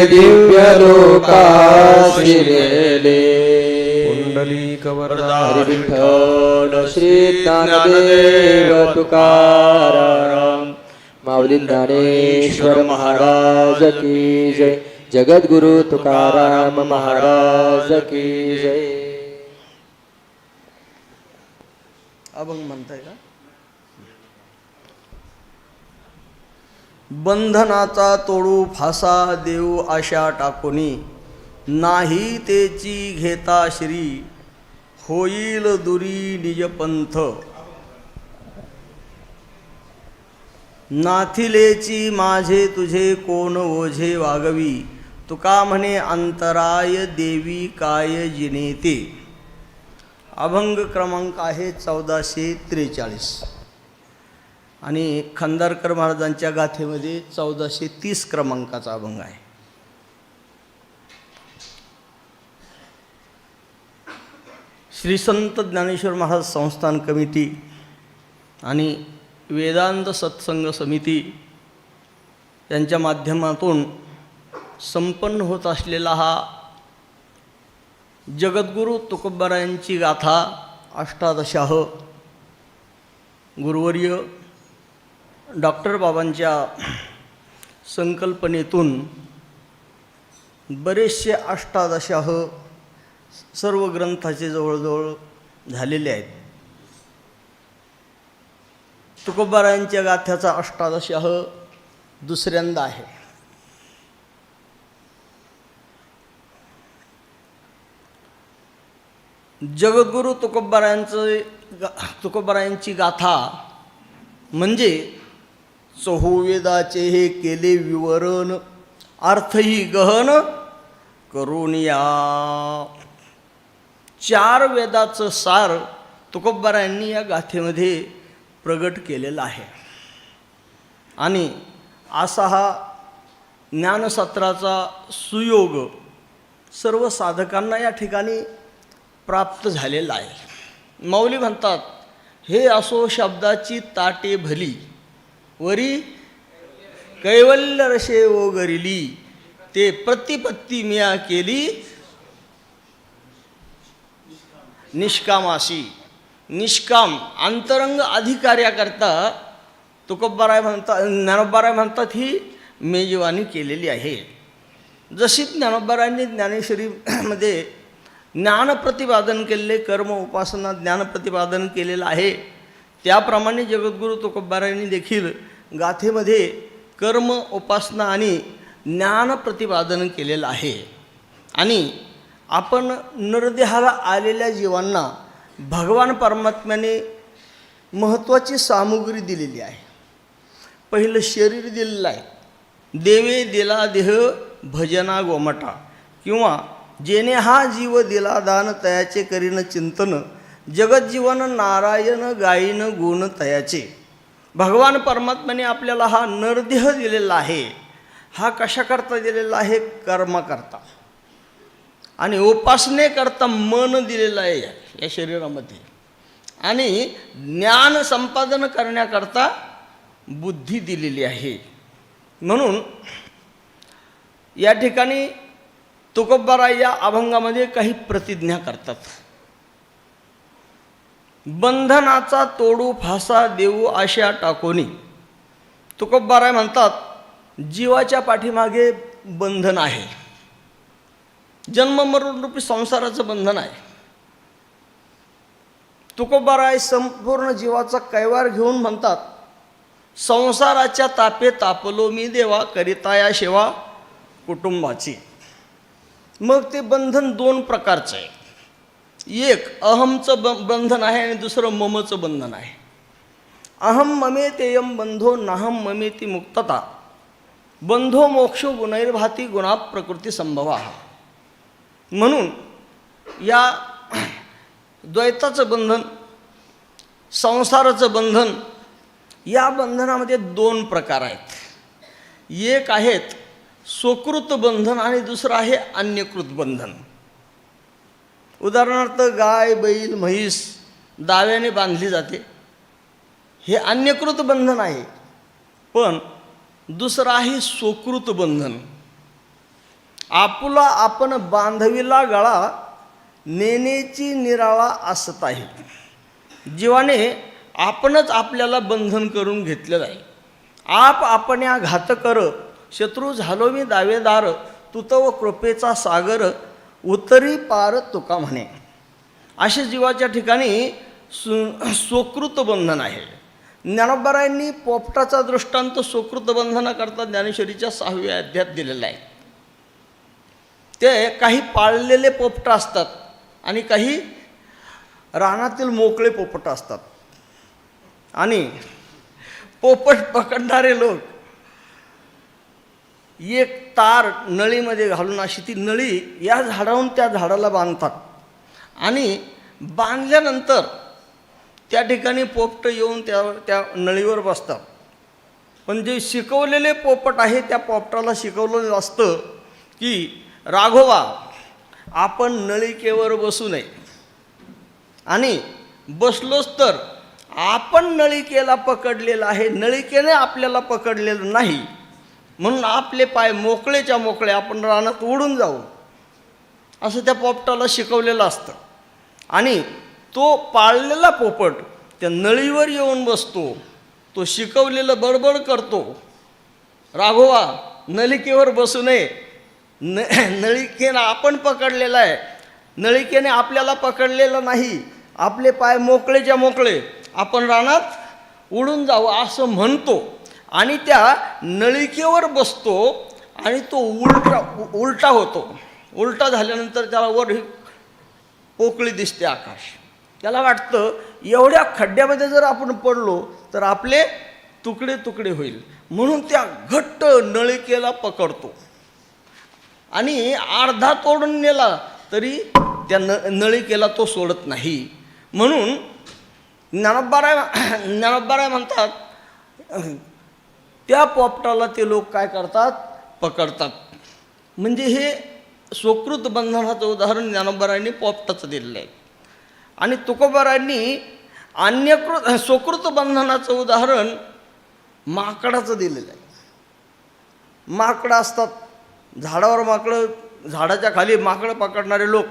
दिव्य लोकासी नेले. पुंडलिक वरदा हरी विठ्ठल श्री ज्ञानदेव तुकाराम माऊली ज्ञानेश्वर महाराज की जय. जगद्गुरु तुकाराम महाराज की जय. अभंग म्हणताय का? बंधनाचा तोडू फासा देऊ आशा टाकोनी, नाही तेची घेता श्री, होईल दुरी निजपंथ. नाथिलेची माझे तुझे कोण ओझे वागवी, तुका म्हणे अंतराय देवी काय जिनेते. अभंग क्रमांक आहे 1443 आणि खंदारकर महाराजांच्या गाथेमध्ये 1430 क्रमांकाचा अभंग आहे. श्री संत ज्ञानेश्वर महाराज संस्थान कमिटी आणि वेदांत सत्संग समिती यांच्या माध्यमातून संपन्न होत असलेला हा जगद्गुरु तुकोबारायांची गाथा अष्टादशाह गुरुवर्य डॉक्टर बाबांच्या संकल्पनेतून बरेचसे अष्टादशाह सर्व ग्रंथाचे जवळजवळ झालेले आहेत. तुकोबारायांच्या गाथ्याचा अष्टादशाह दुसऱ्यांदा आहे. जगद्गुरु तुकोबारायांची गाथा म्हणजे चहुवेदाचे हे केले विवरण, अर्थही गहन करून या. 4 वेदाचं सार तुकोबारायांनी या गाथेमध्ये प्रगट केलेला आहे. आणि असा हा ज्ञानसत्राचा सुयोग सर्व साधकांना या ठिकाणी प्राप्त झालेला आहे. माऊली म्हणतात, हे असो शब्दाची ताटे भली, वरी कैवल्य रसे ओगरिली, ते प्रतिपत्ती मिया केली निष्कामासी. निष्काम अंतरंग अधिकार्याकरता तुकोबाराय म्हणतात, ज्ञानोबाराय म्हणतात, ही मेजवानी केलेली आहे. जशी ज्ञानोबारायांनी ज्ञानेश्वरीमध्ये ज्ञान प्रतिपादन केलेले, कर्म उपासना ज्ञान प्रतिपादन केलेलं आहे, त्याप्रमाणे जगद्गुरु तुकोबारायांनी देखील गाथेमध्ये कर्म उपासना आणि ज्ञान प्रतिपादन केलेलं आहे. आणि आपण नरदेहाला आलेल्या जीवांना भगवान परमात्म्याने महत्त्वाची सामुग्री दिलेली आहे. पहिलं शरीर दिलेलं आहे. देवे दिला देह भजना गोमटा, किंवा जेने हा जीव दिला दान तयाचे करीन चिंतन, जगज्जीवन नारायण गायीन गुण तयाचे. भगवान परमात्म्याने आपल्याला हा नरदेह दिलेला आहे. हा कशाकरता दिलेला आहे? कर्माकरता आणि उपासनेकरता मन दिलेलं आहे या शरीरामध्ये, आणि ज्ञान संपादन करण्याकरता बुद्धी दिलेली आहे. म्हणून या ठिकाणी तुकोबाराय या अभंगामध्ये काही प्रतिज्ञा करतात. बंधनाचा तोडू फासा देऊ आशा टाकोनी. तुकोबाराय म्हणतात, जीवाच्या पाठीमागे बंधन आहे. जन्म मरणरूपी संसाराचं बंधन आहे. तुकोबाराय संपूर्ण जीवाचा कैवार घेऊन म्हणतात, संसाराच्या तापे तापलो मी देवा, करिता या सेवा कुटुंबाची. मग ते बंधन 2 प्रकारचं आहे. एक अहमचं बंधन आहे आणि दुसरं ममचं बंधन आहे. अहम ममेतेयम बंधो नाहम ममेती मुक्तता, बंधो मोक्षो गुणैर्भाती गुणा प्रकृती संभवा. म्हणून या द्वैताचं बंधन, संसाराचं बंधन, या बंधनामध्ये 2 प्रकार आहेत. एक आहेत स्वकृत बंधन आणि दुसरं आहे अन्यकृत बंधन. उदाहरणार्थ गाय बैल म्हैस दाव्याने बांधली जाते, हे अन्यकृत बंधन आहे. पण दुसरं आहे स्वकृत बंधन. आपुला आपण बांधविला गळा नेनेची निराळा असत आहे. जीवाने आपणच आपल्याला बंधन करून घेतलेलं आहे. आप आपण्या घात कर शत्रू झालो मी दावेदार तुतव कृपेचा सागर उतरी पार तुका म्हणे. अशा जीवाच्या ठिकाणी स्वकृत बंधन आहे. ज्ञानोबारायांनी पोपटाचा दृष्टांत स्वकृत बंधनाकरता ज्ञानेश्वरीच्या 6व्या अध्यायात दिलेला आहे. ते काही पाळलेले पोपट असतात आणि काही रानातील मोकळे पोपट असतात. आणि पोपट पकडणारे लोक एक तार नळीमध्ये घालून अशी ती नळी या झाडाहून त्या झाडाला बांधतात आणि बांधल्यानंतर त्या ठिकाणी पोपट येऊन त्या नळीवर बसतात. पण जे शिकवलेले पोपट आहे त्या पोपटाला शिकवलेलं असतं की राघोबा आपण नळिकेवर बसू नये आणि बसलोच तर आपण नळिकेला पकडलेलं आहे, नळिकेने आपल्याला पकडलेलं नाही, म्हणून आपले पाय मोकळेच्या मोकळे आपण रानात उडून जाऊ असं त्या पोपटाला शिकवलेलं असतं. आणि तो पाळलेला पोपट त्या नळीवर येऊन बसतो. तो शिकवलेलं बडबड करतो, राघोबा नलिकेवर बसू नये, नळिकेनं आपण पकडलेला आहे, नळिकेने आपल्याला पकडलेलं नाही, आपले पाय मोकळेच्या मोकळे आपण रानात उडून जाऊ असं म्हणतो. आणि त्या नळिकेवर बसतो आणि तो उलटा होतो. उलटा झाल्यानंतर त्याला वर पोकळी दिसते आकाश. त्याला वाटतं एवढ्या खड्ड्यामध्ये जर आपण पडलो तर आपले तुकडे तुकडे होईल, म्हणून त्या घट्ट नळिकेला पकडतो आणि अर्धा तोडून नेला तरी त्या नळिकेला तो सोडत नाही. म्हणून ज्ञानोबाराय म्हणतात त्या पोपटाला ते लोक काय करतात, पकडतात. म्हणजे हे स्वकृत बंधनाचं उदाहरण ज्ञानोबारायांनी पोपटाचं दिलेलं आहे. आणि तुकोबारायांनी स्वकृत बंधनाचं उदाहरण माकडाचं दिलेलं आहे. माकडं असतात झाडावर, माकडं झाडाच्या खाली माकडं पकडणारे लोक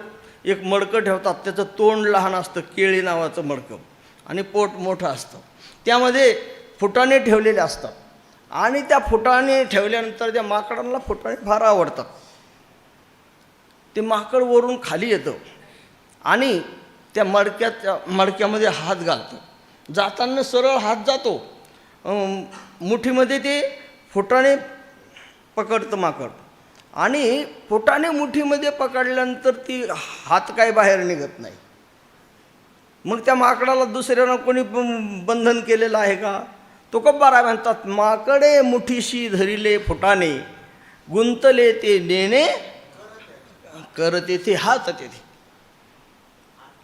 एक मडकं ठेवतात. त्याचं तोंड लहान असतं, केळी नावाचं मडकं, आणि पोट मोठं असतं. त्यामध्ये फुटाणे ठेवलेले असतात आणि त्या फुटाणे ठेवल्यानंतर त्या माकडांना फुटाणे फार आवडतात. ते माकड वरून खाली येतं आणि त्या मडक्यामध्ये हात घालतं. जाताना सरळ हात जातो, मुठीमध्ये ते फुटाणे पकडतं माकड, आणि फुटाणे मुठीमध्ये पकडल्यानंतर ती हात काय बाहेर निघत नाही. मग त्या माकडाला दुसऱ्यानं कोणी बंधन केलेलं आहे का? तुकोबाराय म्हणतात, माकडे मुठीशी धरिले फुटाणे, गुंतले ते नेणे करते ते हात तेथे.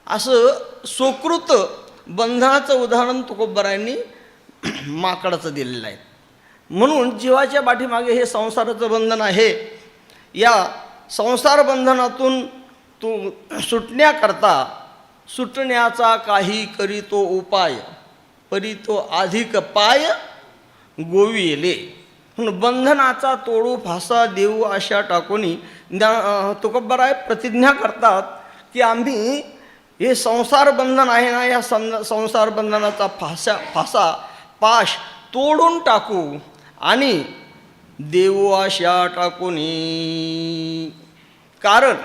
असं स्वकृत बंधनाचं उदाहरण तुकोबारायांनी माकडाचं दिलेलं आहे. म्हणून जीवाच्या पाठीमागे हे संसाराचं बंधन आहे. या संसार बंधनातून तू सुटण्याचा काही करीतो उपाय, परी तो अधिक पाय गोविले. म्हणून बंधनाचा तोडू फासा देऊ अशा टाकूनी तुकोबाराय प्रतिज्ञा करतात की आम्ही हे संसार बंधन आहे ना, या संसार बंधनाचा फासा पाश तोडून टाकू आणि देऊ आशा टाकूनी. कारण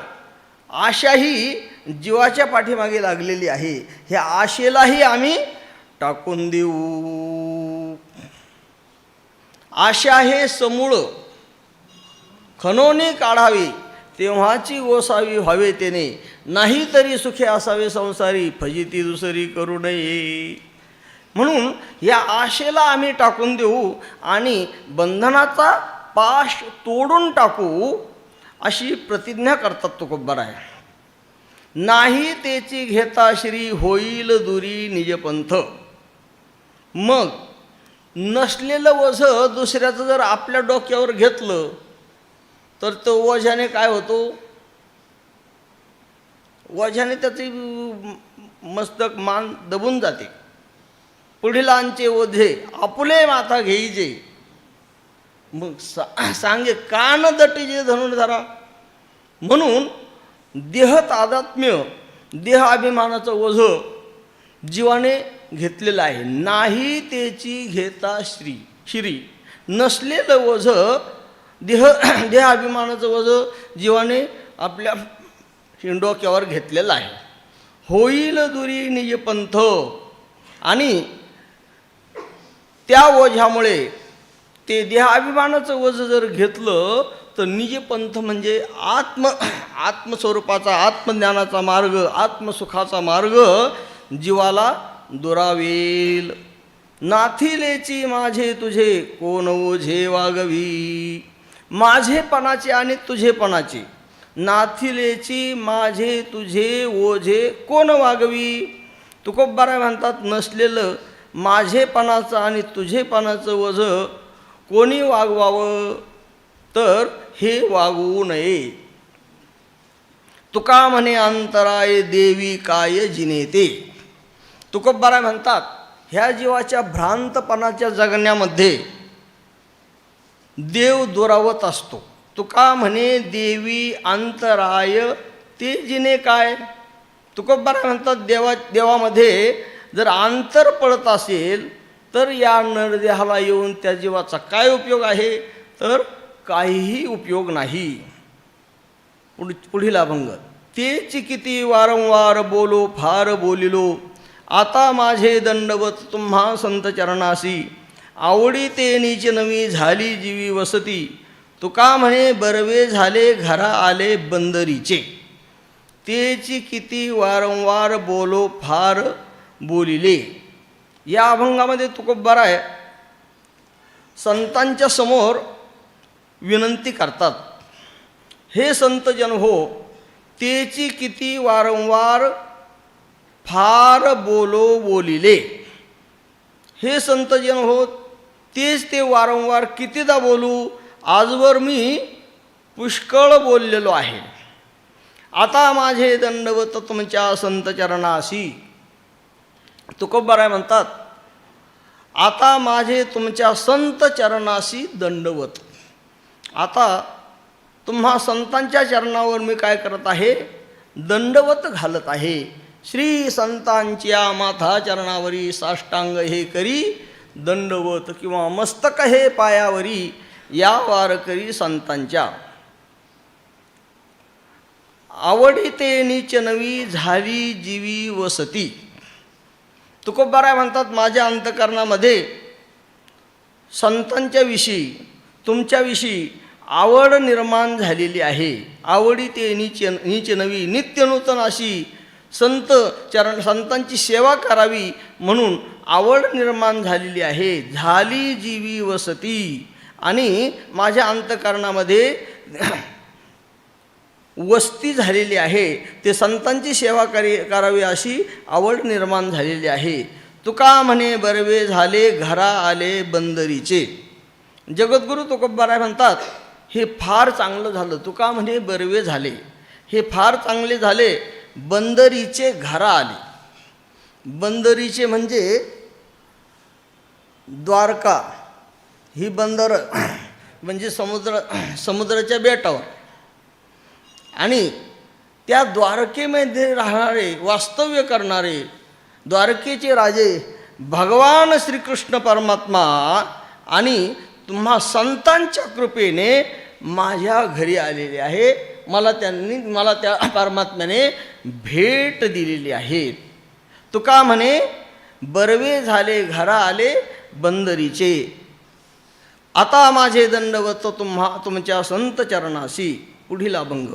आशा ही जीवाच्या पाठीमागे लागलेली आहे, ह्या आशेलाही आम्ही टाकून देऊ. आशा हे समूळ खणोनी काढावी, तेव्हाची ओसावी व्हावे तेने, नाही तरी सुखे असावे संसारी, फजिती दुसरी करू नये. म्हणून या आशेला आम्ही टाकून देऊ आणि बंधनाचा पाश तोडून टाकू अशी प्रतिज्ञा करतात तुकोबाराय. नाही तेची घेता श्री होईल दुरी निजपंथ. मग नसलेलं ओझं दुसऱ्याचं जर आपल्या डोक्यावर घेतलं तर तो ओझ्याने काय होतो, ओझ्याने त्याची मस्तक मान दबून जाते. पुढीलांचे ओझे आपुले माथा घेईजे, मग सांगे कान दटीजे धनुर्धरा. म्हणून देह तादात्म्य, देह अभिमानाचं ओझं जीवाने घेतलेलं आहे. नाही त्याची घेता श्री नसलेलं ओझं देह अभिमानाचं ओझं जीवाने आपल्या डोक्यावर घेतलेलं आहे. होईल दुरी निज पंथ, आणि त्या ओझ्यामुळे ते देहाभिमानाचं ओझं जर घेतलं तर निज पंथ म्हणजे आत्मस्वरूपाचा, आत्मज्ञानाचा मार्ग, आत्मसुखाचा मार्ग जीवाला दुरावेल. नाथिलेची माझे तुझे कोण ओझे वागवी, माझेपणाचे आणि तुझेपणाचे, नाथिलेची माझे तुझे ओझे कोण वागवी. तुकोबाराय म्हणतात, नसलेलं माझेपणाचं आणि तुझेपणाचं ओझं कोणी वागवावं, तर हे वागवू नये. तुका म्हणे अंतराय देवी काय जिनेते. तुकोबाराय म्हणतात, ह्या जीवाच्या भ्रांतपणाच्या जगण्यामध्ये देव दुरावत असतो. तुका म्हणे देवी अंतराय ते जिने काय. तुकोबाराय म्हणतात, देवामध्ये जर अंतर पडत असेल तर या नरदेहाला येऊन त्या जीवाचा काय उपयोग आहे, तर काहीही उपयोग नाही. पुढील अभंग. तेची किती वारंवार बोलो फार बोलिलो, आता माझे दंडवत तुम्हा संत चरणासी, आवडी ते नीच नवी झाली जीवी वसती, तुका म्हणे बरवे झाले घरा आले बंदरीचे. तेची किती वारंवार बोलो फार बोलिले. या अभंगामध्ये तुकोबाराय संतांच्या समोर विनंती करतात, हे संतजन हो, तेची किती वारंवार फार बोलो बोलिले. हे संतजन हो, तेच ते वारंवार कितीदा बोलू, आजवर मी पुष्कळ बोललेलो आहे. आता माझे दंडवत तुमच्या संत चरणासी. तुकोबाराय म्हणतात, आता माझे तुमच्या संत चरणासी दंडवत. आता तुम्हा संतांच्या चरणावर मी काय करत आहे, दंडवत घालत आहे. श्री संतांच्या माथा चरणावरी साष्टांग हे करी दंडवत, किंवा मस्तक हे पायावरी या वारकरी संतांच्या. आवडी ते नीच नवी झाली जीवी वसती. तुकोबाराय म्हणतात, माझ्या अंतकरणामध्ये संतांच्या विषयी, तुमच्याविषयी आवड निर्माण झालेली आहे. आवडी ते नीच नवी नित्य नूतन अशी संतांची सेवा करावी म्हणून आवड निर्माण झालेली आहे. झाली जीवी वसती, आणि माझ्या अंतकरणामध्ये वस्ती झालेली आहे. ते संतांची सेवा करावी अशी आवड निर्माण झालेली आहे. तुका म्हणे बरवे झाले घरा आले बंदरीचे. जगद्गुरू तुकोबाराय म्हणतात, हे फार चांगलं झालं. तुका म्हणे बरवे झाले, हे फार चांगले झाले, बंदरीचे घरा आले. बंदरीचे म्हणजे द्वारका, ही बंदर म्हणजे समुद्राच्या बेटावर, आणि त्या द्वारकेमध्ये राहणारे, वास्तव्य करणारे द्वारकेचे राजे भगवान श्रीकृष्ण परमात्मा आणि तुम्हा संतांच्या कृपेने माझ्या घरी आलेले आहे. मला त्या परमात्म्याने भेट दिलेली आहे. तुका म्हणे बरवे झाले घरा आले बंदरीचे. आता माझे दंडवत तुमच्या संत चरणासी. पुढील अभंग.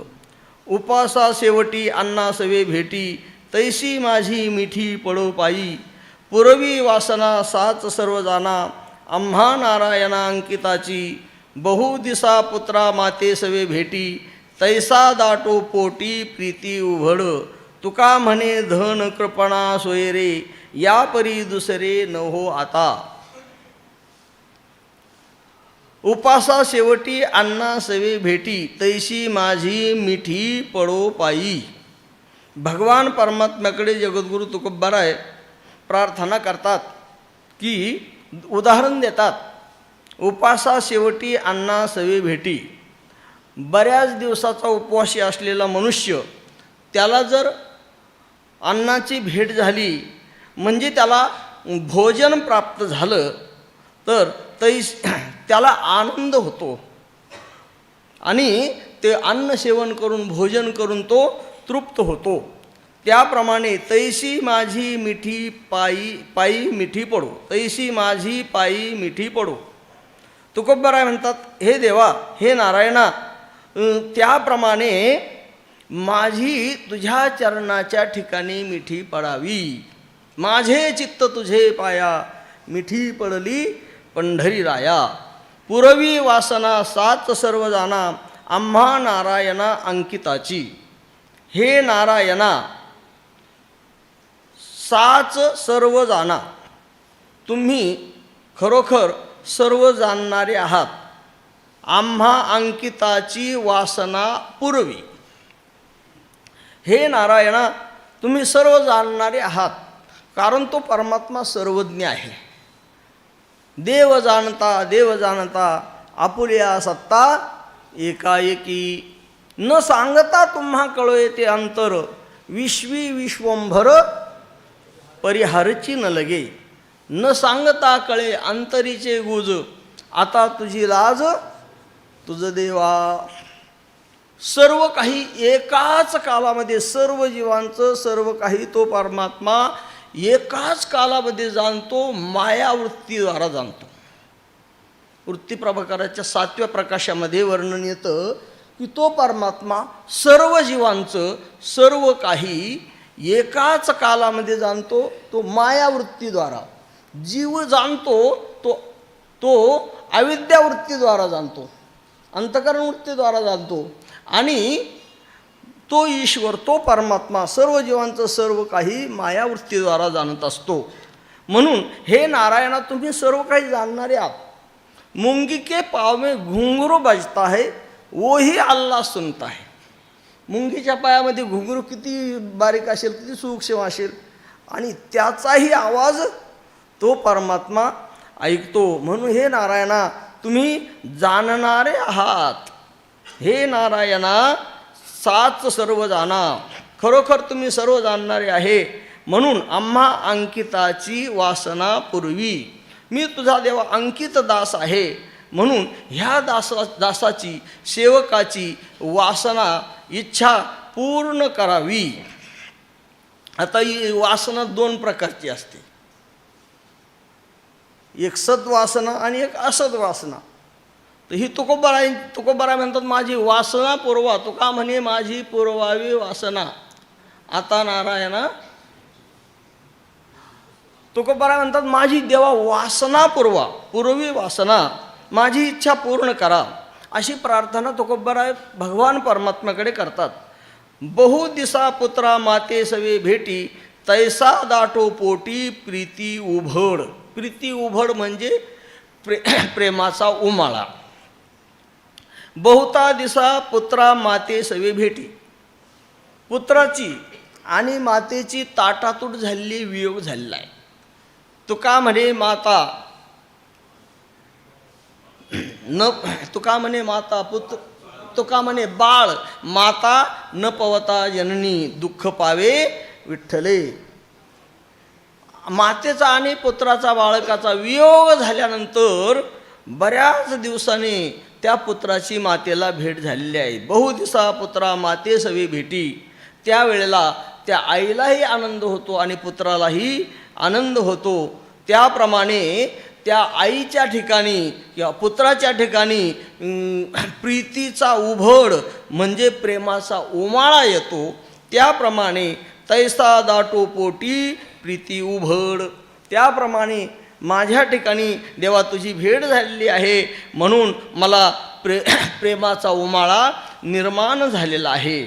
उपासा शेवटी अन्ना सवे भेटी, तैसी माझी मिठी पडो पायी, पुरवी वासना साच सर्व जाना, आम्हा नारायणा अंकिताची, बहुदिसा पुत्रा माते सवे भेटी, तैसा दाटो पोटी प्रीती उघड, तुका म्हणे धन कृपणा सोयरे, या परी दुसरे न हो आता. उपासा शेवटी अन्ना सवे भेटी, तैशी माझी मिठी पडो पायी. भगवान परमात्म्याकडे जगद्गुरू तुकोबाराय प्रार्थना करतात, की उदाहरण देतात. उपासा शेवटी अन्ना सवे भेटी, बऱ्याच दिवसाचा उपवासी असलेला मनुष्य त्याला जर अन्नाची भेट झाली म्हणजे त्याला भोजन प्राप्त झालं तर त्याला आनंद होतो आणि ते अन्न सेवन करून भोजन करून तो तृप्त होतो. त्याप्रमाणे तैसी माझी मिठी पायी मिठी पडो, तैसी माझी पायी मिठी पडो. तुकोबराय म्हणतात, हे देवा, हे नारायणा, त्याप्रमाणे माझी तुझ्या चरणाच्या ठिकाणी मिठी पडावी. माझे चित्त तुझे पाया, मिठी पडली पंढरी राया. पुरवी वासना सात सर्व जाना, आम्हा नारायणा अंकिताची. हे नारायणा, साच सर्व जाना, तुम्ही खरोखर सर्व जाणणारे आहात. आम्हा अंकिताची वासना पुरवी. हे नारायणा, तुम्ही सर्व जाणणारे आहात, कारण तो परमात्मा सर्वज्ञ आहे. देव जाणता आपुल्या सत्ता एकाएकी. न सांगता तुम्हा कळोय ते अंतर, विश्वी विश्वंभर परिहारची न लगे. न सांगता कळे अंतरीचे गुज, आता तुझी लाज तुझ देवा. सर्व काही एकाच कालामध्ये, सर्व जीवांचं सर्व काही तो परमात्मा एकाच कालामध्ये जाणतो, मायावृत्तीद्वारा जाणतो. वृत्ती प्रभाकराच्या 7व्या प्रकाशामध्ये वर्णन येतं की तो परमात्मा सर्व जीवांचं सर्व काही एकाच कालामध्ये जाणतो, तो मायावृत्तीद्वारा. जीव जाणतो तो अविद्यावृत्तीद्वारा जाणतो, अंतःकरण वृत्तीद्वारा जाणतो. आणि तो ईश्वर, तो परमात्मा सर्व जीवांचं सर्व काही मायावृत्तीद्वारा जाणत असतो. म्हणून हे नारायणा, तुम्ही सर्व काही जाणणारे आहात. मुंगी के पाव में घुंगरू बजता है, वही अल्लाह सुनता है. मुंगीच्या पायामध्ये घुंगरू किती बारीक असेल, किती सूक्ष्म असेल, आणि त्याचाही आवाज तो परमात्मा ऐकतो. म्हणून हे नारायणा, तुम्ही जाणणारे आहात. हे नारायणा, साच सर्व जाना, खरोखर तुम्ही सर्व जाणणारे आहे. म्हणून आम्हा अंकिताची वासना पूर्वी. मी तुझा देवा अंकित दास आहे, म्हणून ह्या दासाची, सेवकाची वासना, इच्छा पूर्ण करावी. आता ही वासना 2 प्रकारची असते, एक सद्वासना आणि एक असद्वासना. तर ही तुकोबाराय म्हणतात, माझी वासना पुरवा. तुका म्हणे माझी पुरवावी वासना. आता नारायणा, तुकोबाराय म्हणतात, माझी देवा वासना पुरवा, पुरवी वासना, माझी इच्छा पूर्ण करा. अशी प्रार्थना तुकोबाराय भगवान परमात्म्याकडे करतात. बहु दिसा पुत्रा माते सवे भेटी, तैसा दाटो पोटी प्रीती उभड. प्रीती उभड म्हणजे प्रेमाचा उमाळा. बहुता दिसा पुत्रा माते सवे भेटी, पुत्राची आणि मातेची ताटातूट झालेली, वियोग झालेला आहे. तुका म्हणे माता न, तुका म्हणे माता पुत्र, तुका म्हणे बाळ माता न पवता जननी, दुःख पावे विठ्ठले. मातेचा आणि पुत्राचा, बाळकाचा वियोग झाल्यानंतर बऱ्याच दिवसांनी त्या पुत्राची मातेला भेट झालेली आहे. बहुदिसा पुत्रा माते सवे भेटी. त्यावेळेला त्या आईलाही आनंद होतो आणि पुत्रालाही आनंद होतो. त्याप्रमाणे त्या आईच्या ठिकाणी किंवा पुत्राच्या ठिकाणी प्रीतीचा उभड म्हणजे प्रेमाचा उमाळा येतो. त्याप्रमाणे तैसा दाटो पोटी प्रीती उभड. त्याप्रमाणे माझ्या ठिकाणी देवा तुझी भेट झालेली आहे, म्हणून मला प्रेमाचा उमाळा निर्माण झालेला आहे.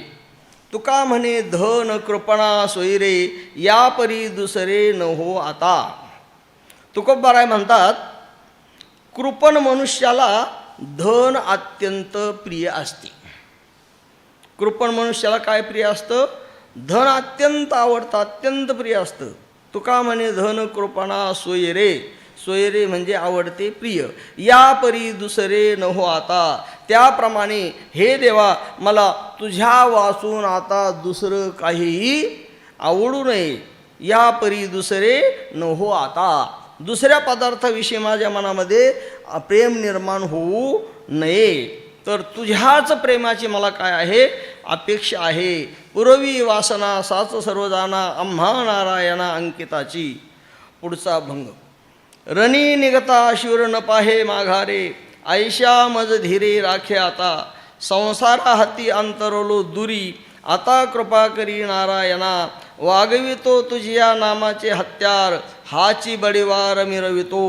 तुका म्हणे धन कृपणा सोयरे, या परी दुसरे न हो आता. तुकोबाराय म्हणतात, कृपण मनुष्याला धन अत्यंत प्रिय असते. कृपण मनुष्याला काय प्रिय असतं? धन अत्यंत आवडतं, अत्यंत प्रिय असतं. तुका म्हणे धन कृपणा सोयरे, सोयरे म्हणजे आवडते, प्रिय. या परी दुसरे न हो आता. त्याप्रमाणे हे देवा मला तुझ्या वाचून आता दुसरं काहीही आवडू नये, या परी दुसरे न हो आता. दुसऱ्या पदार्थाविषयी माझ्या मनामध्ये प्रेम निर्माण होऊ नये. तर तुझ्याच प्रेमाची मला काय आहे अपेक्षा आहे. पुरवी वासना साच सर्वजाना आम्हा नारायणा अंकिताची. पुढचा भंग. रणी निगता शिवर न पाहे माघारे, ऐशा मज धीरे राखे आता. संसारा हाती अंतरलो दुरी, आता कृपा करी नारायणा. वागवितो तुझिया नामाचे हत्यार, हाची बडीवार मिरवितो.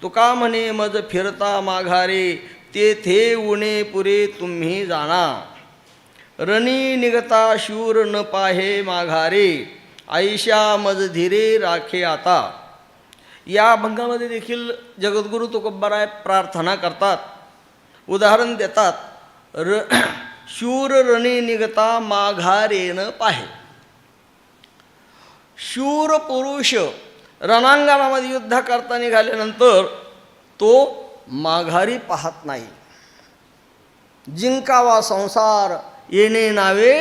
तुका म्हणे मज फिरता माघारे, तेथे उणे पुरे तुम्ही जाणा. रणी निगता शूर न पाहे माघारे, ऐशा मज धीरे राखे आता. या भंगामध्ये देखील जगद्गुरू तुकोबाराय प्रार्थना करतात, उदाहरण देतात. शूर रणी निगता माघारेन पाहे. शूर पुरुष रणांगणामध्ये युद्ध करता निघाल्यानंतर तो माघारी पाहत नाही. जिंकावा संसार येणे नावे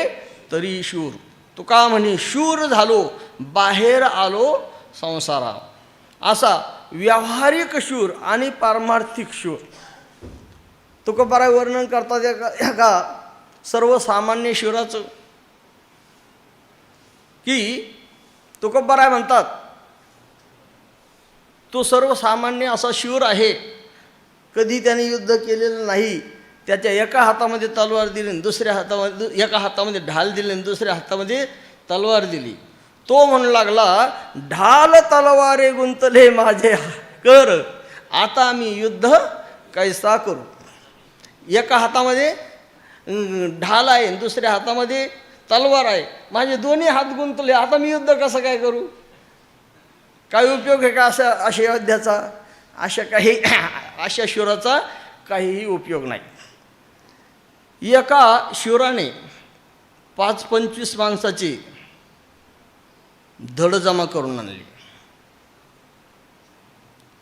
तरी शूर. तुका म्हणे शूर झालो बाहेर आलो संसारा. असा व्यावहारिक शूर आणि पारमार्थिक शूर. तुकोबाराय वर्णन करतात एका सर्वसामान्य शूराचं, की तुकोबाराय म्हणतात तो सर्वसामान्य असा शूर आहे, कधी त्याने युद्ध केलेलं नाही. त्याच्या एका हातामध्ये तलवार दिली आणि दुसऱ्या हातामध्ये एका हातामध्ये ढाल दिली आणि दुसऱ्या हातामध्ये तलवार दिली. तो म्हणू लागला, ढाल तलवारे गुंतले माझे कर, आता मी युद्ध कैसा करू. एका हातामध्ये ढाल आहे आणि दुसऱ्या हातामध्ये तलवार आहे, माझे दोन्ही हात गुंतले, आता मी युद्ध कसं काय करू. काय उपयोग आहे का अशा योद्ध्याचा, अशा शूराचा काहीही उपयोग नाही. एका शूराने 5-25 माणसाची धड जमा करून आणली.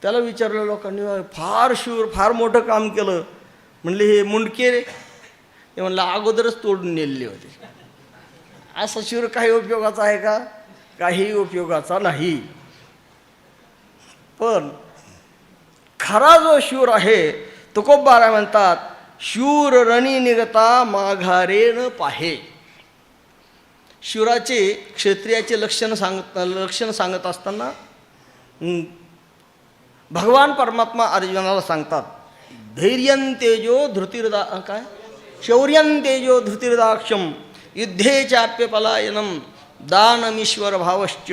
त्याला विचारलं लोकांनी, फार शूर, फार मोठं काम केलं. म्हणले हे मुंडके रे. हे म्हणलं अगोदरच तोडून नेलेले होते. असा शूर काही उपयोगाचा आहे का? काही उपयोगाचा नाही. पण खरा जो शूर आहे, तुकोबाराय म्हणतात शूर रणी निगता माघारेन पाहे. शूराचे क्षत्रियाचे लक्षण सांगत असताना भगवान परमात्मा अर्जुनाला सांगतात, धैर्यं तेजो धृतिर्दा काय शौर्यं तेजो धृतिर्दाक्षम युद्धे चाप्य पलायनम दानमीश्वर भावश्च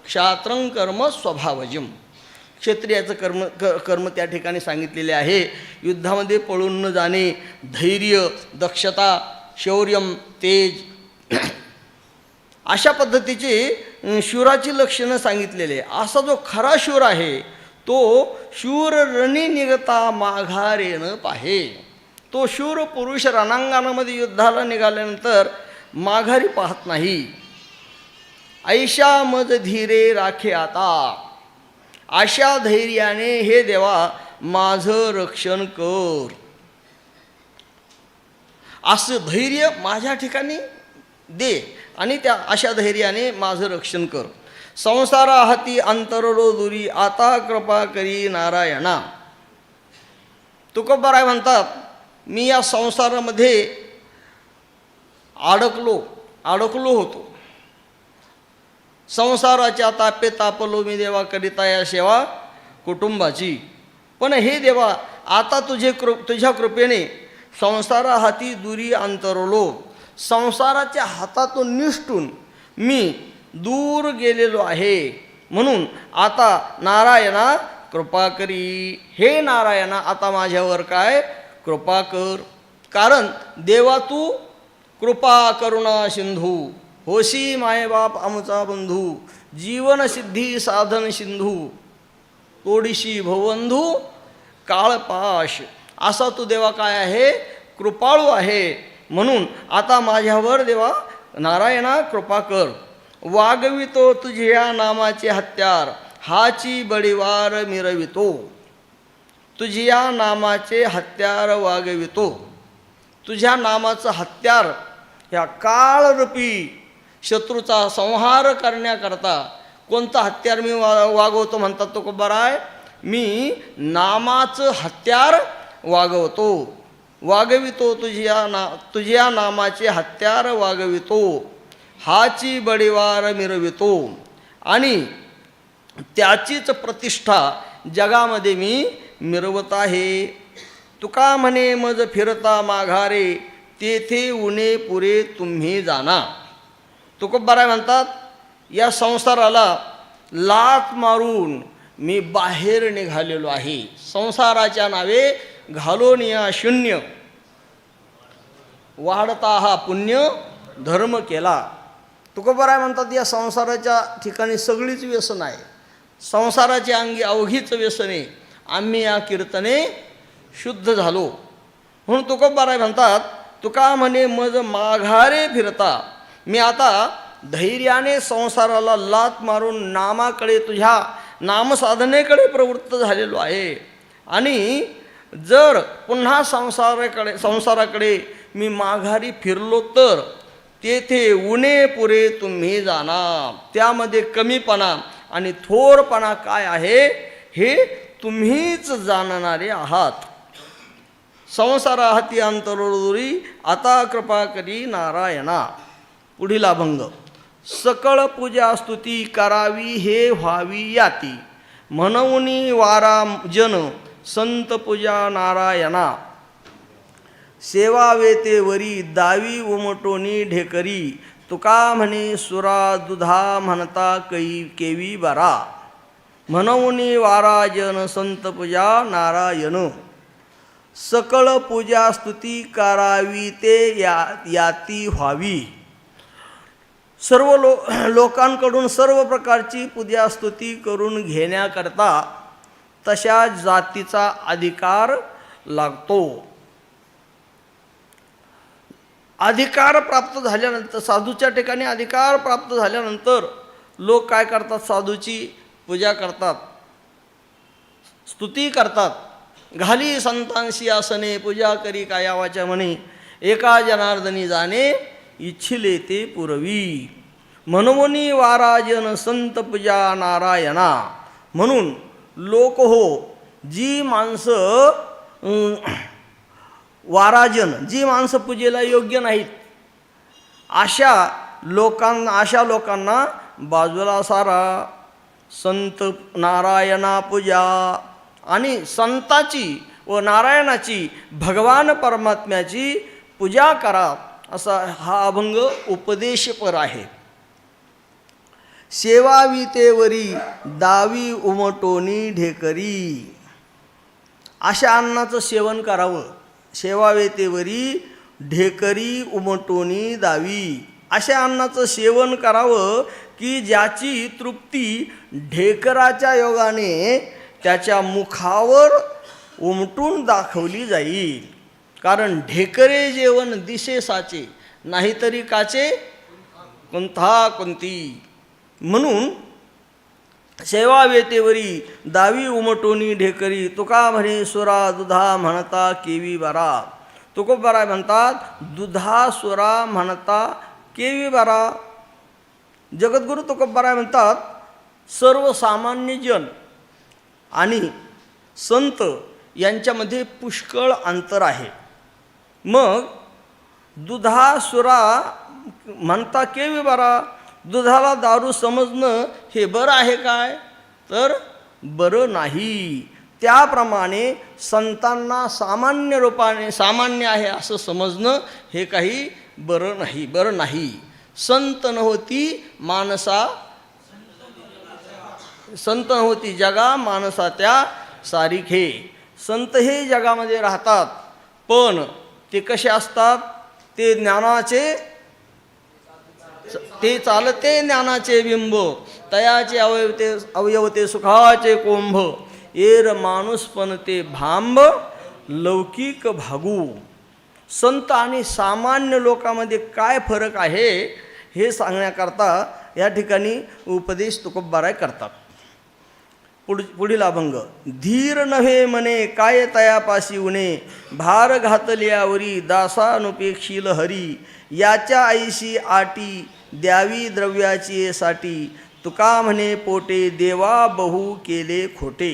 क्षात्रं कर्म स्वभावजम. क्षत्रियाचं कर्म त्या ठिकाणी सांगितलेले आहे. युद्धामध्ये पळून न जाणे, धैर्य, दक्षता, शौर्यम, तेज, अशा पद्धतीची शूराची लक्षणं सांगितलेले. असा जो खरा शूर आहे तो शूर रणी निगता माघारेन पाहे. तो शूर पुरुष रणांगणामध्ये युद्धाला निघाल्यानंतर माघारी पाहत नाही. ऐशा मज धीरे राखे आता. अशा धैर्याने हे देवा माझं रक्षण कर. असं धैर्य माझ्या ठिकाणी दे आणि त्या अशा धैर्याने माझं रक्षण कर. संसारा हाती अंतरलो दुरी, आता कृपा करी नारायणा. तुकोबाराय म्हणतात मी या संसारामध्ये अडकलो होतो. संसाराच्या तापे तापलो मी देवा करिता या सेवा कुटुंबाची. पण हे देवा आता तुझ्या कृपेने संसारा हाती दुरी अंतरलो. संसाराच्या हातातून निष्ठून मी दूर गेलेलो आहे. म्हणून आता नारायणा कृपा करी. हे नारायणा आता माझ्यावर काय कृपा कर. कारण देवा तू कृपा करुणा सिंधू, होशी मायबाप आमचा बंधू, जीवनसिद्धी साधन सिंधू, तोडीशी भवबंधू काळपाश. असा तू देवा काय आहे कृपाळू आहे. म्हणून आता माझ्यावर देवा नारायणा कृपा कर. वागवितो तुझ्या नामाचे हत्यार, हाची बडीवार मिरवितो. तुझ्या नामाचे हत्यार वागवितो. तुझ्या नामाचं हत्यार ह्या काळरूपी शत्रूचा संहार करण्याकरता कोणतं हत्यार मी वागवतो म्हणतात तुकोबाराय? मी नामाचं हत्यार वागवितो तुझ्या नामाचे हत्यार वागवितो, हाची बडीवार मिरवितो आणि त्याचीच प्रतिष्ठा जगामध्ये मी मिरवत आहे. तुका म्हणे मज फिरता माघारे, तेथे उणे पुरे तुम्ही जाना. तुकोबाराय म्हणतात, या संसाराला लाथ मारून मी बाहेर निघालेलो आहे. संसाराच्या नावे घालून या शून्य वाढता हा पुण्य धर्म केला. तुकोबाराय म्हणतात, या संसाराच्या ठिकाणी सगळीच व्यसन आहे. संसाराच्या अंगी अवघीच व्यसने, आम्ही या कीर्तने शुद्ध झालो. म्हणून तुकोबाराय म्हणतात, तुका म्हणे मज माघारे फिरता, मी आता धैर्याने संसाराला लात मारून नामाकडे, तुझ्या नामसाधनेकडे प्रवृत्त झालेलो आहे. आणि जर पुन्हा संसाराकडे मी माघारी फिरलो तर तेथे उणे पुरे तुम्ही जाणार. त्यामध्ये कमीपणा आणि थोरपणा काय आहे हे तुम्हीच जाणणारे आहात. संसारा हाती अंतरोदरी, आता कृपा करी नारायणा. पुढील अभंग. सकळ पूजा स्तुती करावी हे व्हावी याती, म्हणून वारा जन संत पूजा नारायणा. सेवा वेते वरी दावी उमटोनी ढेकरी, तुका म्हणे सुरा दुधा म्हणता केवी बरा. म्हणून वारा जन संत पूजा नारायण. सकळ पूजा स्तुती करावी ते याती व्हावी. सर्व लोकांकडून सर्व प्रकारची पूजा स्तुती करून घेण्याकरता तशा जातीचा अधिकार लागतो. अधिकार प्राप्त झाल्यानंतर, साधूच्या ठिकाणी अधिकार प्राप्त झाल्यानंतर लोक काय करतात? साधूची पूजा करतात, स्तुती करतात. घाली संतांशी आसने, पूजा करी कायावाच्या म्हणे, एका जनार्दनी जाणे इच्छिले ते पुरवी. म्हणून वाराजन संत पूजा नारायणा. म्हणून लोक जी माणसं वाराजन, जी माणसं पूजेला योग्य नाहीत, अशा लोकांना बाजूला सारा. संत नारायणा पूजा, आणि संताची व नारायणाची, भगवान परमात्म्याची पूजा करा, असा हा अभंग उपदेशपर आहे. सेवावितेवरी दावी उमटोनी ढेकरी. अशा अन्नाचं सेवन करावं. सेवावेतेवरी ढेकरी उमटोनी दावी. अशा अन्नाचं सेवन करावं की ज्याची तृप्ती ढेकराच्या योगाने त्याच्या मुखावर उमटून दाखवली जाईल. कारण ढेकरे जेवण दिसे साचे, नाहीतरी काचे कोणता कोणती. म्हणून सेवावेतेवरी दावी उमटोनी ढेकरी, तुका म्हणे सुरा दुधा म्हणता केवी बरा. तुकोबाराय म्हणतात, दुधा सुरा म्हणता केवी बरा. जगद्गुरु तुकोबाराय म्हणतात, सर्वसामान्य जन आणि संत यांच्यामध्ये पुष्कळ अंतर आहे. मग दुधा सुरा म्हणता केवी बरा. दुधाला दारू समजणं हे बरं आहे काय? तर बरं नाही. त्याप्रमाणे संतांना सामान्य रूपाने सामान्य आहे असं समजणं हे काही बरं नाही. संत नव्हती माणसा, संत नव्हती जगा माणसा त्या सारिखे. संत हे जगामध्ये राहतात, पण ते कसे असतात? ते ज्ञानाचे, ते चालते ज्ञानाचे बिंब, तयाचे अवयवते सुखाचे कोंभ. एर माणूस पण ते भांब लौकिक भागू. संत आणि सामान्य लोकांमध्ये काय फरक आहे हे सांगण्याकरता या ठिकाणी उपदेश तुकोबाराय करतात. पुढील अभंग. धीर नव्हे मने काय तयापासी उणे, भार घातल्यावरी दासानुपेक्षील हरी. याच्या आईशी आटी द्यावी द्रव्याची साठी, तुका म्हणे पोटे देवा बहु केले खोटे.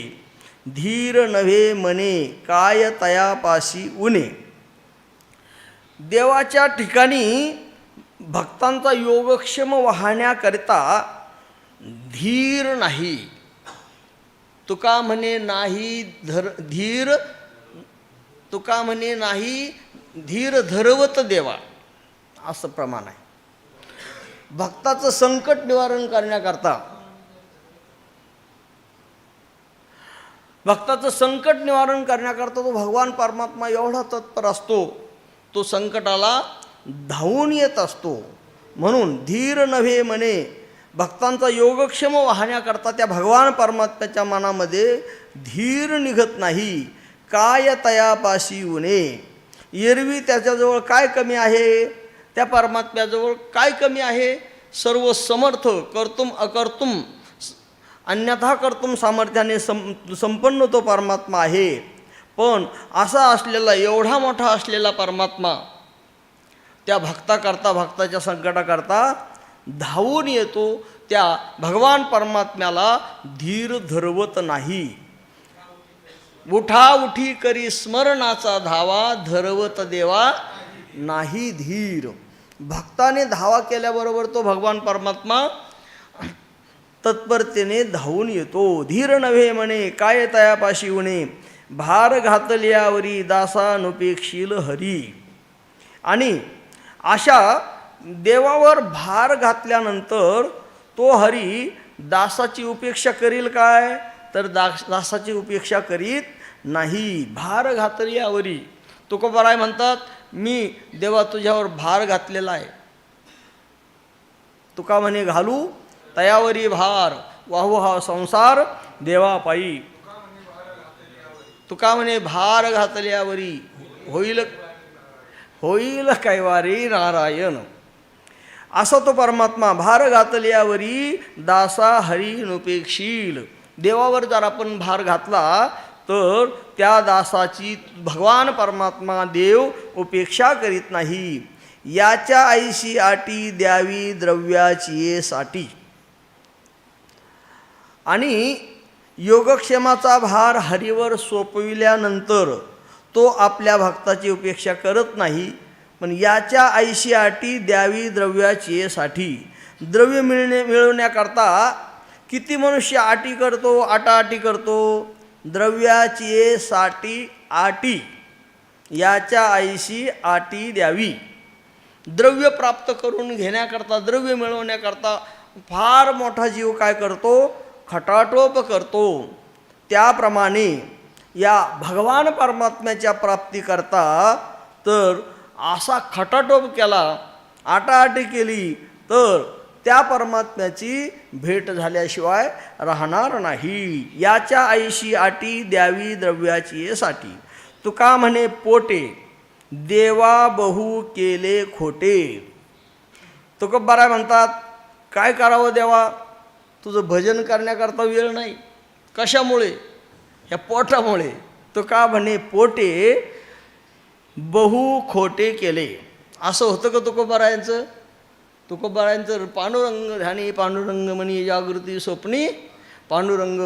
धीर नव्हे मने काय तयापासी उणे. देवाच्या ठिकाणी भक्तांचा योगक्षेम वाहण्याकरिता धीर नाही. तुका म्हणे नाही धीर, तुका म्हणे नाही धीर धरवत देवा, असं प्रमाण आहे. भक्ताचं संकट निवारण करण्याकरता, भक्ताचं संकट निवारण करण्याकरता तो भगवान परमात्मा एवढा तत्पर असतो, तो संकटाला धावून येत असतो. म्हणून धीर नव्हे म्हणे, भक्तांचा योगक्षेम वाहण्याकरता त्या भगवान परमात्म्याच्या मनामध्ये धीर निघत नाही. काय तयापाशी उणे, एरवी त्याच्याजवळ काय कमी आहे, त्या परमात्म्याजवळ काय कमी आहे. सर्व समर्थ, कर्तुम अकर्तुम अन्यथा कर्तुम सामर्थ्याने संपन्न तो परमात्मा आहे. पण असा असलेला, एवढा मोठा असलेला परमात्मा त्या भक्ताकरता, भक्ताच्या संकटाकरता धावून येतो. त्या भगवान परमात्म्याला धीर धरवत नाही. उठा उठी करी स्मरणाचा धावा, धरवत देवा नाही धीर. भक्ताने धावा केल्याबरोबर तो भगवान परमात्मा तत्परतेने धावून येतो. धीर नव्हे म्हणे काय तयापाशी उणे, भार घातल्यावरी दासानुपेक्षील हरी. आणि अशा देवावर भार घातल्यानंतर तो हरी दासाची उपेक्षा करील काय, तर दासाची उपेक्षा करीत नाही. भार घातल्यावरी तुकोबाराय म्हणतात, मी देवा तुझ्यावर भार घातलेला आहे. तुका म्हणे घालू तयावरी भार, वाहू हा संसार देवापायी. तुका म्हणे भार घातल्यावरी होईल होईल कैवारी नारायण. असा तो परमात्मा भार घातल्यावरी दासा हरी नुपेक्षील. देवावर जर आपण भार घातला तर त्या दासाची भगवान परमात्मा देव उपेक्षा करीत नाही. याच्या आईशी आटी द्यावी द्रव्याची साठी. आणि योगक्षेमाचा भार हरीवर सोपविल्यानंतर तो आपल्या भक्ताची उपेक्षा करत नाही. पण याच्या आईशी आटी द्यावी द्रव्याची साठी. द्रव्य मिळवण्याकरता किती मनुष्य आटी करतो, आटाआटी करतो. द्रव्याची साठी आटी, याच्या आईशी आटी द्यावी. द्रव्य प्राप्त करून घेण्याकरता, द्रव्य मिळवण्याकरता फार मोठा जीव काय करतो, खटाटोप करतो. त्याप्रमाणे या भगवान परमात्म्याच्या प्राप्तीकरता तर असा खटाटोप केला, आटाआटी केली तर त्या परमात्म्याची भेट झाल्याशिवाय राहणार नाही. याच्या आईशी आटी द्यावी द्रव्याची साठी. तुका म्हणे पोटे देवा बहु केले खोटे. तुकोबाराय म्हणतात, काय करावं देवा, तुझं भजन करण्याकरता वेळ नाही. कशामुळे, या पोटामुळे. तुका म्हणे पोटे बहु खोटे केले. असं होतं का तुकोबारायांचं? तुकोबारायांचं पांडुरंग ध्यानी पांडुरंग मनी जागृती स्वप्नी पांडुरंग.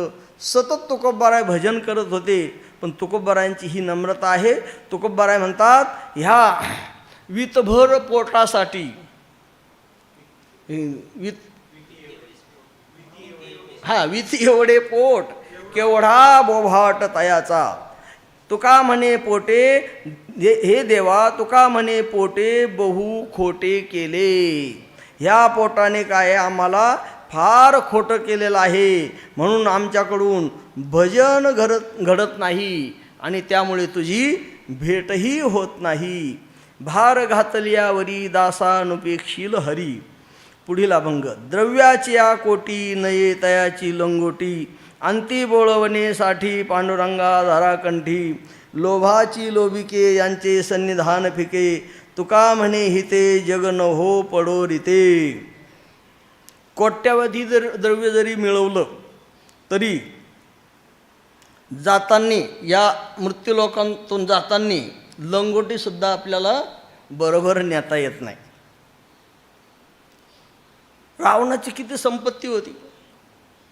सतत तुकोबाराय भजन करत होते. पण तुकोबारायांची ही नम्रता आहे. तुकोबाराय म्हणतात, ह्या वितभर पोटासाठी, वित एवढे पोट केवढा बोभाट तयाचा. तुका म्हणे पोटे, हे देवा तुका म्हणे पोटे बहु खोटे केले. ह्या पोटाने काय आम्हाला फार खोटं केलेलं आहे. म्हणून आमच्याकडून भजन घडत नाही आणि त्यामुळे तुझी भेटही होत नाही. भार घातल्यावरी दासानुपेक्षील हरी. पुढील अभंग. द्रव्याची या कोटी नये तयाची लंगोटी. अंती बोळवणेसाठी पांडुरंगा धराकंठी. लोभाची लोभिके यांचे सन्निधान फिके. तुका म्हणे हिते जग न हो पडो रीते. कोट्यावधी द्रव्य जरी मिळवलं तरी जाताना या मृत्यूलोकातून जाताना लंगोटीसुद्धा आपल्याला बरोबर नेता येत नाही. रावणाची किती संपत्ती होती.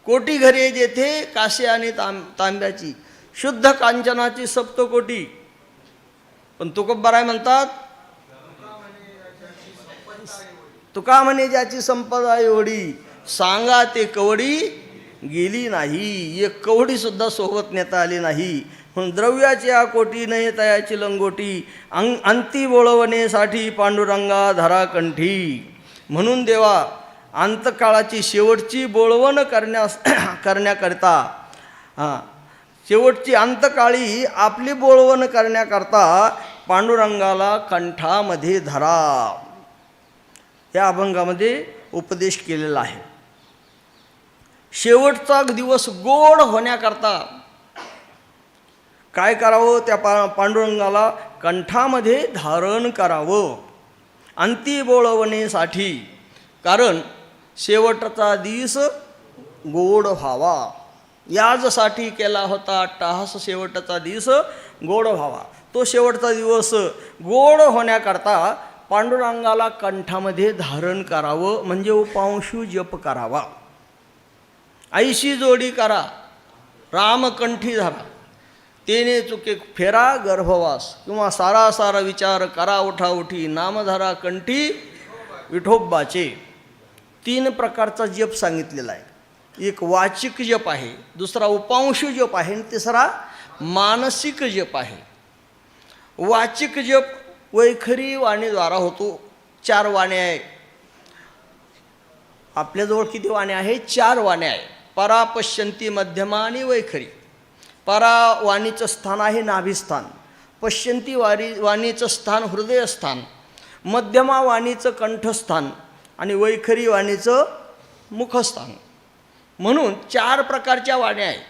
कोटी घरे जेथे काशी आणि तांब्याची, शुद्ध कांचनाची सप्तकोटी. पण तुकोबाराय म्हणतात, तुका म्हणे ज्याची संपदा एवढी, सांगा ते कवडी गेली नाही. एक कवडी सुद्धा सोबत नेता आली नाही. म्हणून द्रव्याची या कोटी नाही तयाची लंगोटी, अंती बोळवण्यासाठी पांडुरंगा धरा कंठी. म्हणून देवा अंतकाळाची शेवटची बोळवण करण्याकरता शेवटची अंतकाळी आपली बोळवण करण्याकरता पांडुरंगाला कंठामध्ये धरा. या अभंगामध्ये उपदेश केलेला आहे. शेवटचा दिवस गोड होण्याकरता काय करावं, त्या पांडुरंगाला कंठामध्ये धारण करावं अंती बोळवण्यासाठी. कारण शेवटचा दिवस गोड व्हावा यासाठी केला होता अट्टहास. शेवटचा दिवस गोड व्हावा, तो शेवटचा दिवस गोड होण्याकरता पांडुरंगाला कंठामध्ये धारण करावं, म्हणजे उपांशू जप करावा. ऐशी जोडी करा रामकंठी धरा, तेने चुके फेरा गर्भवास. किंवा सारा सारा विचार करा उठाउठी, नामधरा कंठी विठोबाचे. 3 प्रकारचा जप सांगितलेला आहे. एक वाचिक जप आहे, दुसरा उपांशू जप आहे आणि तिसरा मानसिक जप आहे. वाचिक जप वैखरी वाणीद्वारा होतो. 4 वाण्या आहे आपल्याजवळ. किती वाण्या आहे? 4 वाण्या आहे. परा, पश्यंती, मध्यमा आणि वैखरी. परा वाणीचं स्थान आहे नाभिस्थान, पश्यंती वाणीचं स्थान हृदयस्थान, मध्यमा वाणीचं कंठस्थान आणि वैखरी वाणीचं मुखस्थान. म्हणून 4 प्रकारच्या वाण्या आहेत.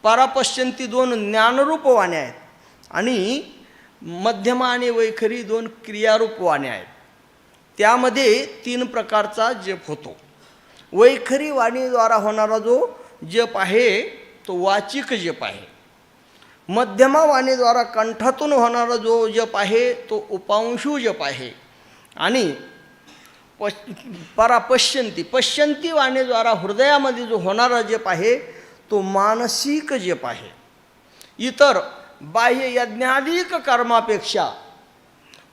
परापश्यंती 2 ज्ञानरूप वाण्या आहेत आणि मध्यमा आणि वैखरी 2 क्रियारूप वाण्या आहेत. त्यामध्ये 3 प्रकारचा जप होतो. वैखरी वाणीद्वारा होणारा जो जप आहे तो वाचिक जप आहे. मध्यमा वाणीद्वारा कंठातून होणारा जो जप आहे तो उपांशू जप आहे. आणि पश्यंती वाणीद्वारा हृदयामध्ये जो होणारा जप आहे तो मानसिक जप आहे. इतर बाह्य यज्ञाधिक कर्मापेक्षा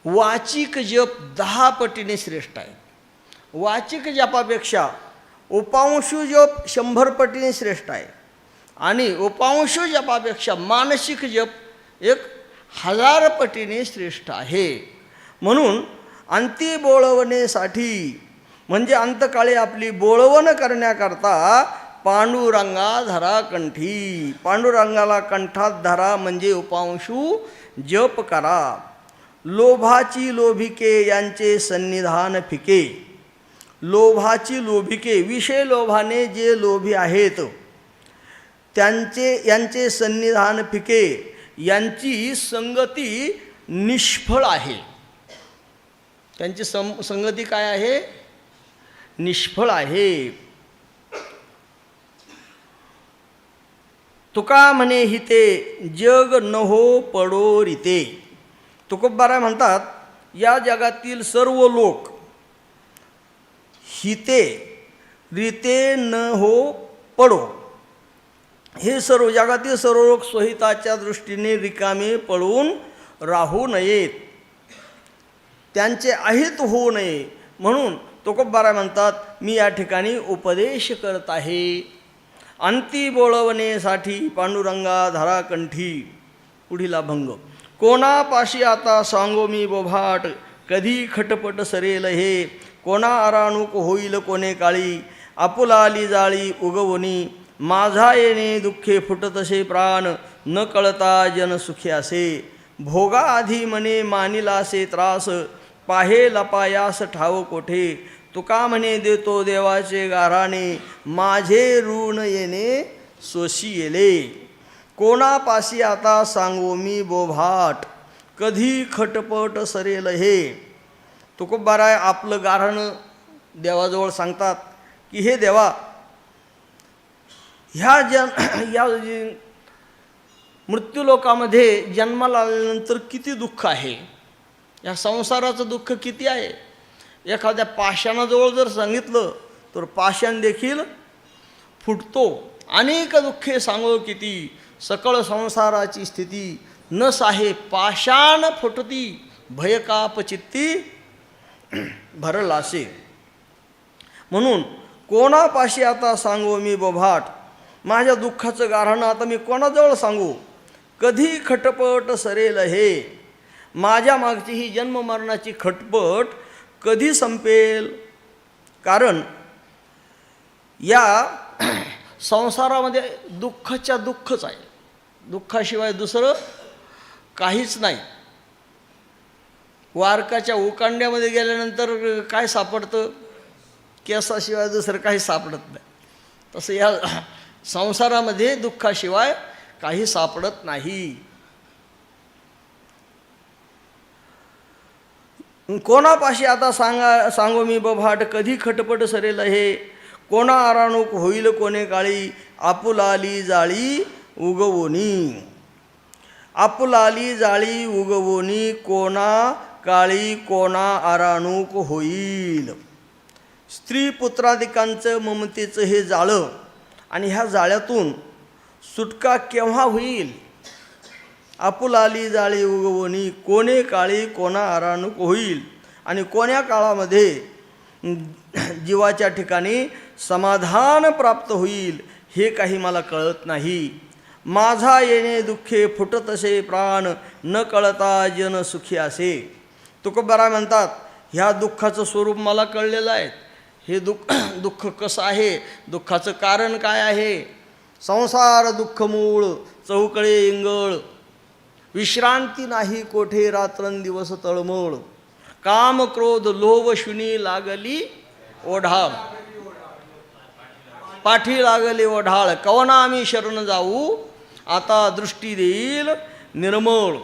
वाचिक जप 10 पटीने श्रेष्ठ आहे. वाचिक जपापेक्षा उपांशू जप 100 पटीने श्रेष्ठ आहे आणि उपांशू जपापेक्षा मानसिक जप 1000 पटीने श्रेष्ठ आहे. म्हणून अंती बोळवण्यासाठी म्हणजे अंतकाळी आपली बोळवण करण्याकरता पांडुरंगा धरा कंठी. पांडुरंगाला कंठात धरा म्हणजे उपांशू जप करा. लोभाची लोभिके यांचे सन्निधान फिके. लोभाची लोभिके, विषय लोभाने जे लोभी आहेत यांचे सन्निधान फिके, यांची संगती निष्फळ आहे. त्यांची संगती काय आहे? निष्फळ आहे. तुका म्हणे हिते जग नहो पडो रीते. तुकोबाराय म्हणतात, या जगातील सर्व लोक हिते रीते न हो पडो. हे सर्व जगातील सर्व लोक स्वहिताच्या दृष्टीने रिकामे पळून राहू नयेत, त्यांचे अहित होऊ नये. म्हणून तुकोबाराय म्हणतात, मी या ठिकाणी उपदेश करत आहे. अंती बोळवण्यासाठी पांडुरंगा धरा कंठी. पुढील अभंग. कोणापाशी आता सांगो मी बोभाट, कधी खटपट सरेल हे. कोणा अराणूक होईल कोणे काळी, आपुला आली जाळी उगवणी. माझा येणे दुःखे फुटतसे प्राण, न कळता जन सुखी असे. भोगा आधी मने मानिलासे त्रास, पाहे लपायास ठाव कोठे. तुका म्हणे देतो देवाचे गाराणे, माझे ऋण येणे सोशी येले. कोणापाशी आता सांगो मी बोभाट, कधी खटपट सरेल हे. तुकोबाराय आपलं गाऱ्हाण देवाजवळ सांगतात की हे देवा, ह्या मृत्यूलोकामध्ये जन्माला आल्यानंतर किती दुःख आहे, या संसाराचं दुःख किती आहे. एखाद्या पाषाणाजवळ जर सांगितलं तर पाषाण देखील फुटतो. अनेक दुःखे सांगो किती, सकळ संसाराची स्थिती न साहे पाषाण फुटती, भयकाप चित्ती भरलासे. म्हणून कोणापाशी आता सांगू मी बोभाट, माझ्या दुःखाचं गाऱ्हाणं आता मी कोणाजवळ सांगू. कधी खटपट सरेल हे, माझ्या मागची ही जन्ममरणाची खटपट कधी संपेल. कारण या संसारामध्ये दुःखाच्या दुःखच आहे, दुःखाशिवाय दुसरं काहीच नाही. वारकाच्या उकांड्यामध्ये गेल्यानंतर काय सापडतं, केसाशिवाय दुसरं काही सापडत नाही. तसं या संसारामध्ये दुःखाशिवाय काही सापडत नाही. कोणापाशी आता सांगू मी बोभाट, कधी खटपट सरेल हे, कोणा आराणूक होईल कोणे काळी, आपुलाली जाळी उगवोनी. आपुलाली जाळी उगवोनी, कोणा काळी कोणा आराणूक होईल. स्त्री पुत्रादिकांचं ममतेचं हे जाळं, आणि ह्या जाळ्यातून सुटका केव्हा होईल. आपुलाली जाळी उगवणी, कोणे काळी कोणा आराणूक होईल. आणि कोण्या काळामध्ये जीवाच्या ठिकाणी समाधान प्राप्त होईल हे काही मला कळत नाही. माझा येणे दुःखे फुटत असे प्राण, न कळता जन सुखी असे. तुकोबाराय म्हणतात, ह्या दुःखाचं स्वरूप मला कळलेलं आहे. हे दुःख कसं आहे, दुःखाचं कारण काय आहे. संसार दुःख मूळ, चौकळे इंगळ, विश्रांती नाही कोठे रात्रंदिवस तळमळ. काम क्रोध लोभ शुनी लागली ओढाळ, पाठी लागली ओढाळ. कवना आम्ही शरण जाऊ, आता दृष्टी देईल निर्मळ.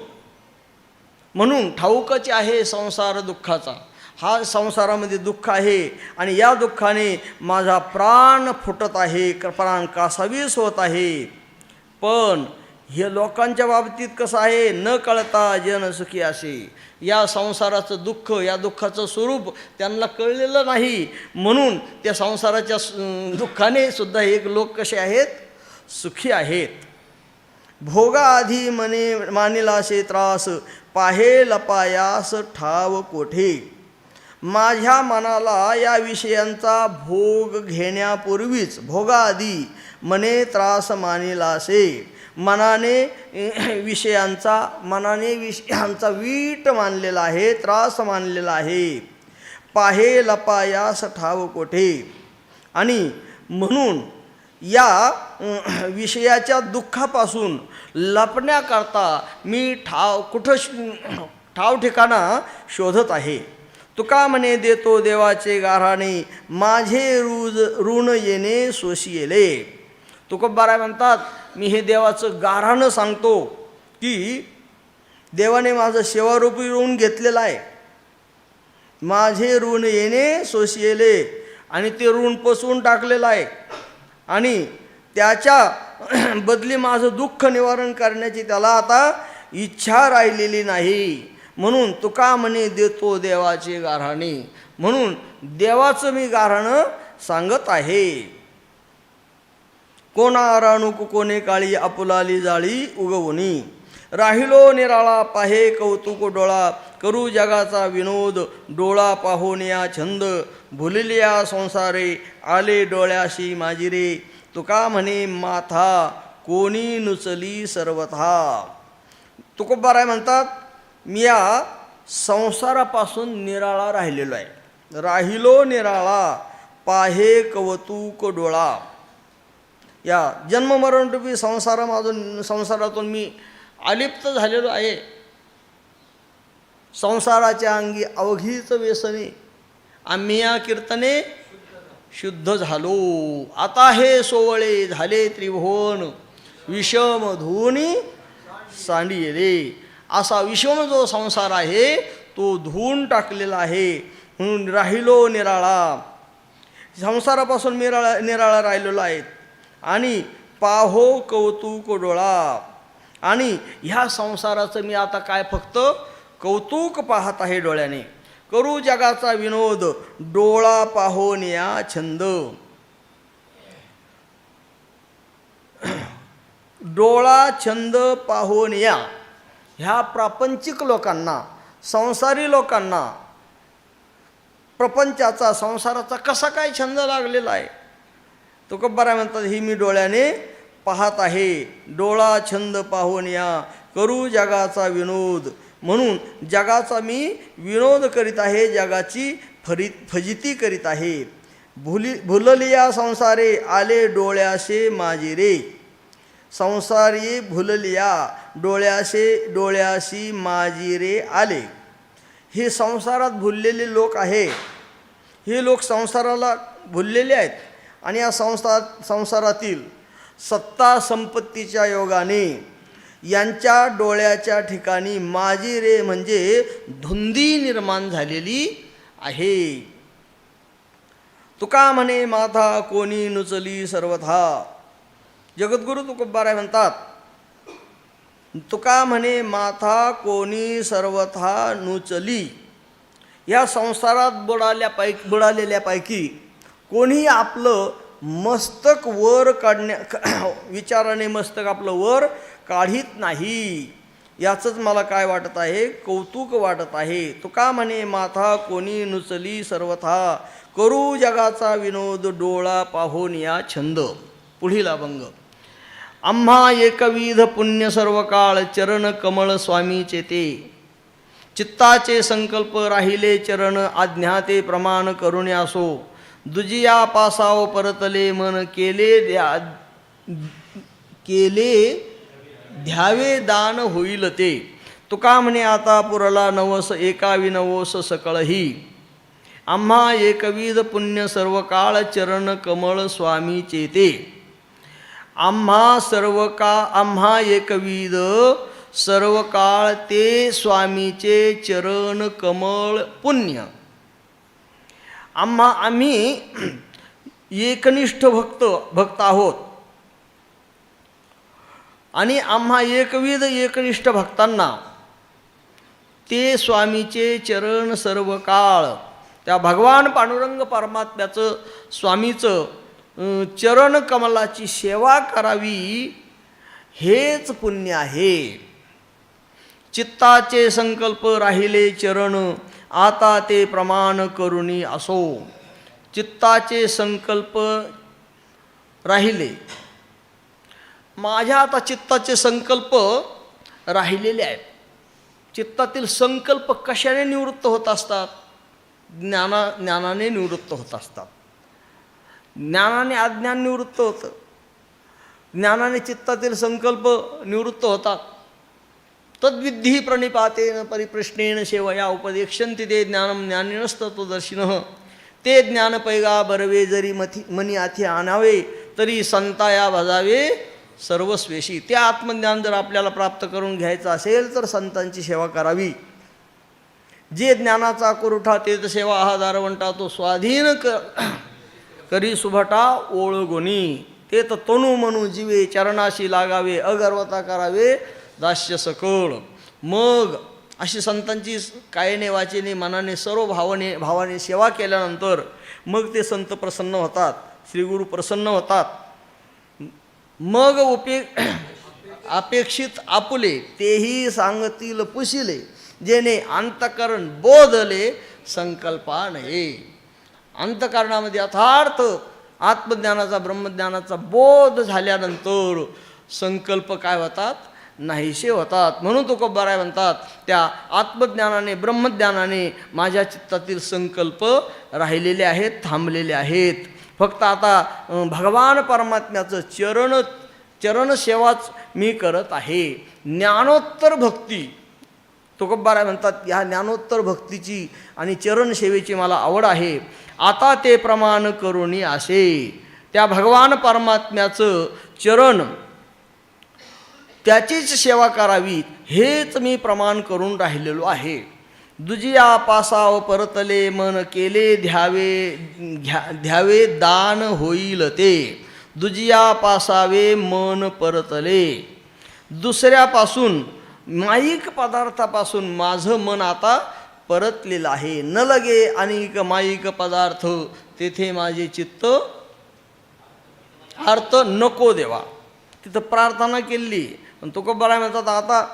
म्हणून ठाऊकच आहे संसार दुःखाचा. हा संसारामध्ये दुःख आहे, आणि या दुःखाने माझा प्राण फुटत आहे, प्राण कासावीस होत आहे. पण हे लोकांच्या बाबतीत कसं आहे, न कळता जन सुखी असे. या संसाराचं दुःख, या दुःखाचं स्वरूप त्यांना कळलेलं नाही. म्हणून त्या संसाराच्या दुःखाने सुद्धा एक लोक कसे आहेत, सुखी आहेत. भोगाआधी मने मानिलासे त्रास, पाहे लपायास ठाव कोठे. माझ्या मनाला या विषयांचा भोग घेण्यापूर्वीच भोगाआधी मने त्रास मानिलासे. मनाने विषयांचा वीट मानलेला आहे, त्रास मानलेला आहे. पाहे लपायास ठाव कोठे. आणि म्हणून या विषयाच्या दुःखापासून लपण्याकरता मी ठाव ठिकाणा शोधत आहे. तुका म्हणे देतो देवाचे गाऱ्हाणे, माझे ऋण येणे सोशी येले. तुकोबाराय म्हणतात, मी हे देवाचं गाऱ्हाणं सांगतो की देवाने माझं सेवारूपी ऋण घेतलेलं आहे. माझे ऋण येणे सोशी येले, आणि ते ऋण पसवून टाकलेलं आहे. आणि त्याच्या बदली माझं दुःख निवारण करण्याची त्याला आता इच्छा राहिलेली नाही. म्हणून तुका म्हणे देतो देवाचे गाऱ्हाणे. म्हणून देवाचं मी गाऱ्हाणं सांगत आहे. कोणा आराणूक कोणे काळी, आपुलाली जाळी उगवणी. राहिलो निराळा पाहे कौतुक डोळा, करू जगाचा विनोद डोळा पाहून या छंद. भुलिल्या संसारे आले डोळ्याशी माझी रे, तुका म्हणे माथा कोणी नुचली सर्वथा. तुकोबाराय म्हणतात, मी या संसारापासून निराळा राहिलेलो आहे. राहिलो निराळा पाहे कौतुक डोळा. या जन्ममरणरूपी संसारातून मी अलिप्त झालेलो आहे. संसाराच्या अंगी अवघीच व्यसने, आम्ही या कीर्तने शुद्ध झालो. आता हे सोवळे झाले त्रिभुवन, विषम धुनी सांडिले. असा विषम जो संसार आहे तो धुवून टाकलेला आहे. म्हणून राहिलो निराळा, संसारापासून निराळा राहिलेला आहे. आणि पाहो कौतुक डोळा. आणि ह्या संसाराचं मी आता काय फक्त कौतुक पाहत आहे डोळ्याने. करू जगाचा विनोद डोळा पाहोन या छंद. डोळा छंद पाहोन या. ह्या प्रापंचिक लोकांना, संसारी लोकांना प्रपंचाचा, संसाराचा कसा काय छंद लागलेला आहे. तुकोबाराय म्हणतात ही मी डोळ्याने पाहत आहे. डोळा छंद पाहून या करू जगाचा विनोद. म्हणून जगाचा मी विनोद करीत आहे, जगाची फजिती करीत आहे. भुललिया संसारे आले डोळ्यासे माझी रे. संसारी भुललिया डोळ्याशी माझी रे आले. हे संसारात भुललेले लोक आहे. हे लोक संसाराला भुललेले आहेत आणि या संसारातील सत्ता संपत्तीच्या योगाने यांच्या डोळ्याच्या ठिकाणी माझी रे म्हणजे धुंदी निर्माण झालेली आहे. तुका म्हणे माथा कोणी नुचली सर्वथा. जगद्गुरु तुकोबाराय म्हणतात तुका म्हणे माथा कोणी सर्वथा नुचली. या संसारात बुडालेल्यापैकी कोणी आपलं मस्तक वर विचाराने मस्तक आपलं वर काढीत नाही. याचंच मला काय वाटत आहे, कौतुक वाटत आहे. तुका म्हणे माथा कोणी नुचली सर्वथा करू जगाचा विनोद डोळा पाहून या छंद. पुढील अभंग. आम्हा एकविध पुण्य सर्व काळ चरण कमळ स्वामीचे ते. चित्ताचे संकल्प राहिले चरण आज्ञा ते प्रमाण करुणे असो. दुजिया पासाव परतले मन केले ध्यावे दान होईल ते. तुका म्हणे आता पुरला नवस एका विनवोस सकळही. आम्हा एकविध पुण्य सर्व काळ चरण कमळ स्वामीचे ते. आम्हा एकविध सर्व काळ ते स्वामीचे चरण कमळ पुण्य. आम्ही एकनिष्ठ भक्त आहोत आणि आम्हा एकनिष्ठ भक्तांना ते स्वामीचे चरण सर्व काळ, त्या भगवान पांडुरंग परमात्म्याचं स्वामीचं चरण कमलाची सेवा करावी हेच पुण्य आहे. चित्ताचे संकल्प राहिले चरण आता ते प्रमाण करुणी असो. चित्ताचे संकल्प राहिले, माझ्या आता चित्ताचे संकल्प राहिलेले आहेत. चित्तातील संकल्प कशाने निवृत्त होत असतात? ज्ञानाने निवृत्त होत असतात. ज्ञानाने अज्ञान निवृत्त होतं. ज्ञानाने चित्तातील संकल्प निवृत्त होतात. तद्विद्धी प्रणिपातेन परिप्रश्नेन सेवया उपदेक्षन्ति ते ज्ञानम ज्ञानिनस्तत्वदर्शिनः. ते ज्ञान पैगा बरवे जरी मनी आथी आणावे तरी संताया भजावे सर्वस्वेशी. ते आत्मज्ञान जर आपल्याला प्राप्त करून घ्यायचं असेल तर संतांची सेवा करावी. जे ज्ञानाचा कुरुठा तेच सेवा हा दारवंटा तो स्वाधीन करी सुभटा ओळगुणी. ते तर तनू मनू जीवे चरणाशी लागावे अगर्वता करावे दास्य सकळ. मग अशी संतांची कायेने वाचेने मनाने सर्व भावाने सेवा केल्यानंतर मग ते संत प्रसन्न होतात, श्रीगुरु प्रसन्न होतात. मग अपेक्षित आपुले तेही सांगतील पुशिले जेणे अंतकरण बोधले संकल्पा नये. अंतकरणामध्ये यथार्थ आत्मज्ञानाचा ब्रह्मज्ञानाचा बोध झाल्यानंतर संकल्प काय होतात? नाहीसे होतात. म्हणून तुकोबाराय म्हणतात त्या आत्मज्ञानाने ब्रह्मज्ञानाने माझ्या चित्तातील संकल्प राहिलेले आहेत, थांबलेले आहेत. फक्त आता भगवान परमात्म्याचं चरण सेवाच मी करत आहे. ज्ञानोत्तर भक्ती तुकोबाराय म्हणतात ह्या ज्ञानोत्तर भक्तीची आणि चरण सेवेची मला आवड आहे. आता ते प्रमाण करुणी असे. त्या भगवान परमात्म्याचं चरण त्याचीच सेवा करावी हेच मी प्रमाण करून राहिलेलो आहे. दुजिया पासाव परतले मन केले ध्यावे दान होईल ते. दुजिया पासावे मन परतले. दुसऱ्यापासून माईक पदार्थापासून माझं मन आता परतलेलं आहे. न लगे अनेक माईक पदार्थ तेथे माझे चित्त अर्थ नको देवा. तिथं प्रार्थना केली पण तुकोबाराय म्हणतात आता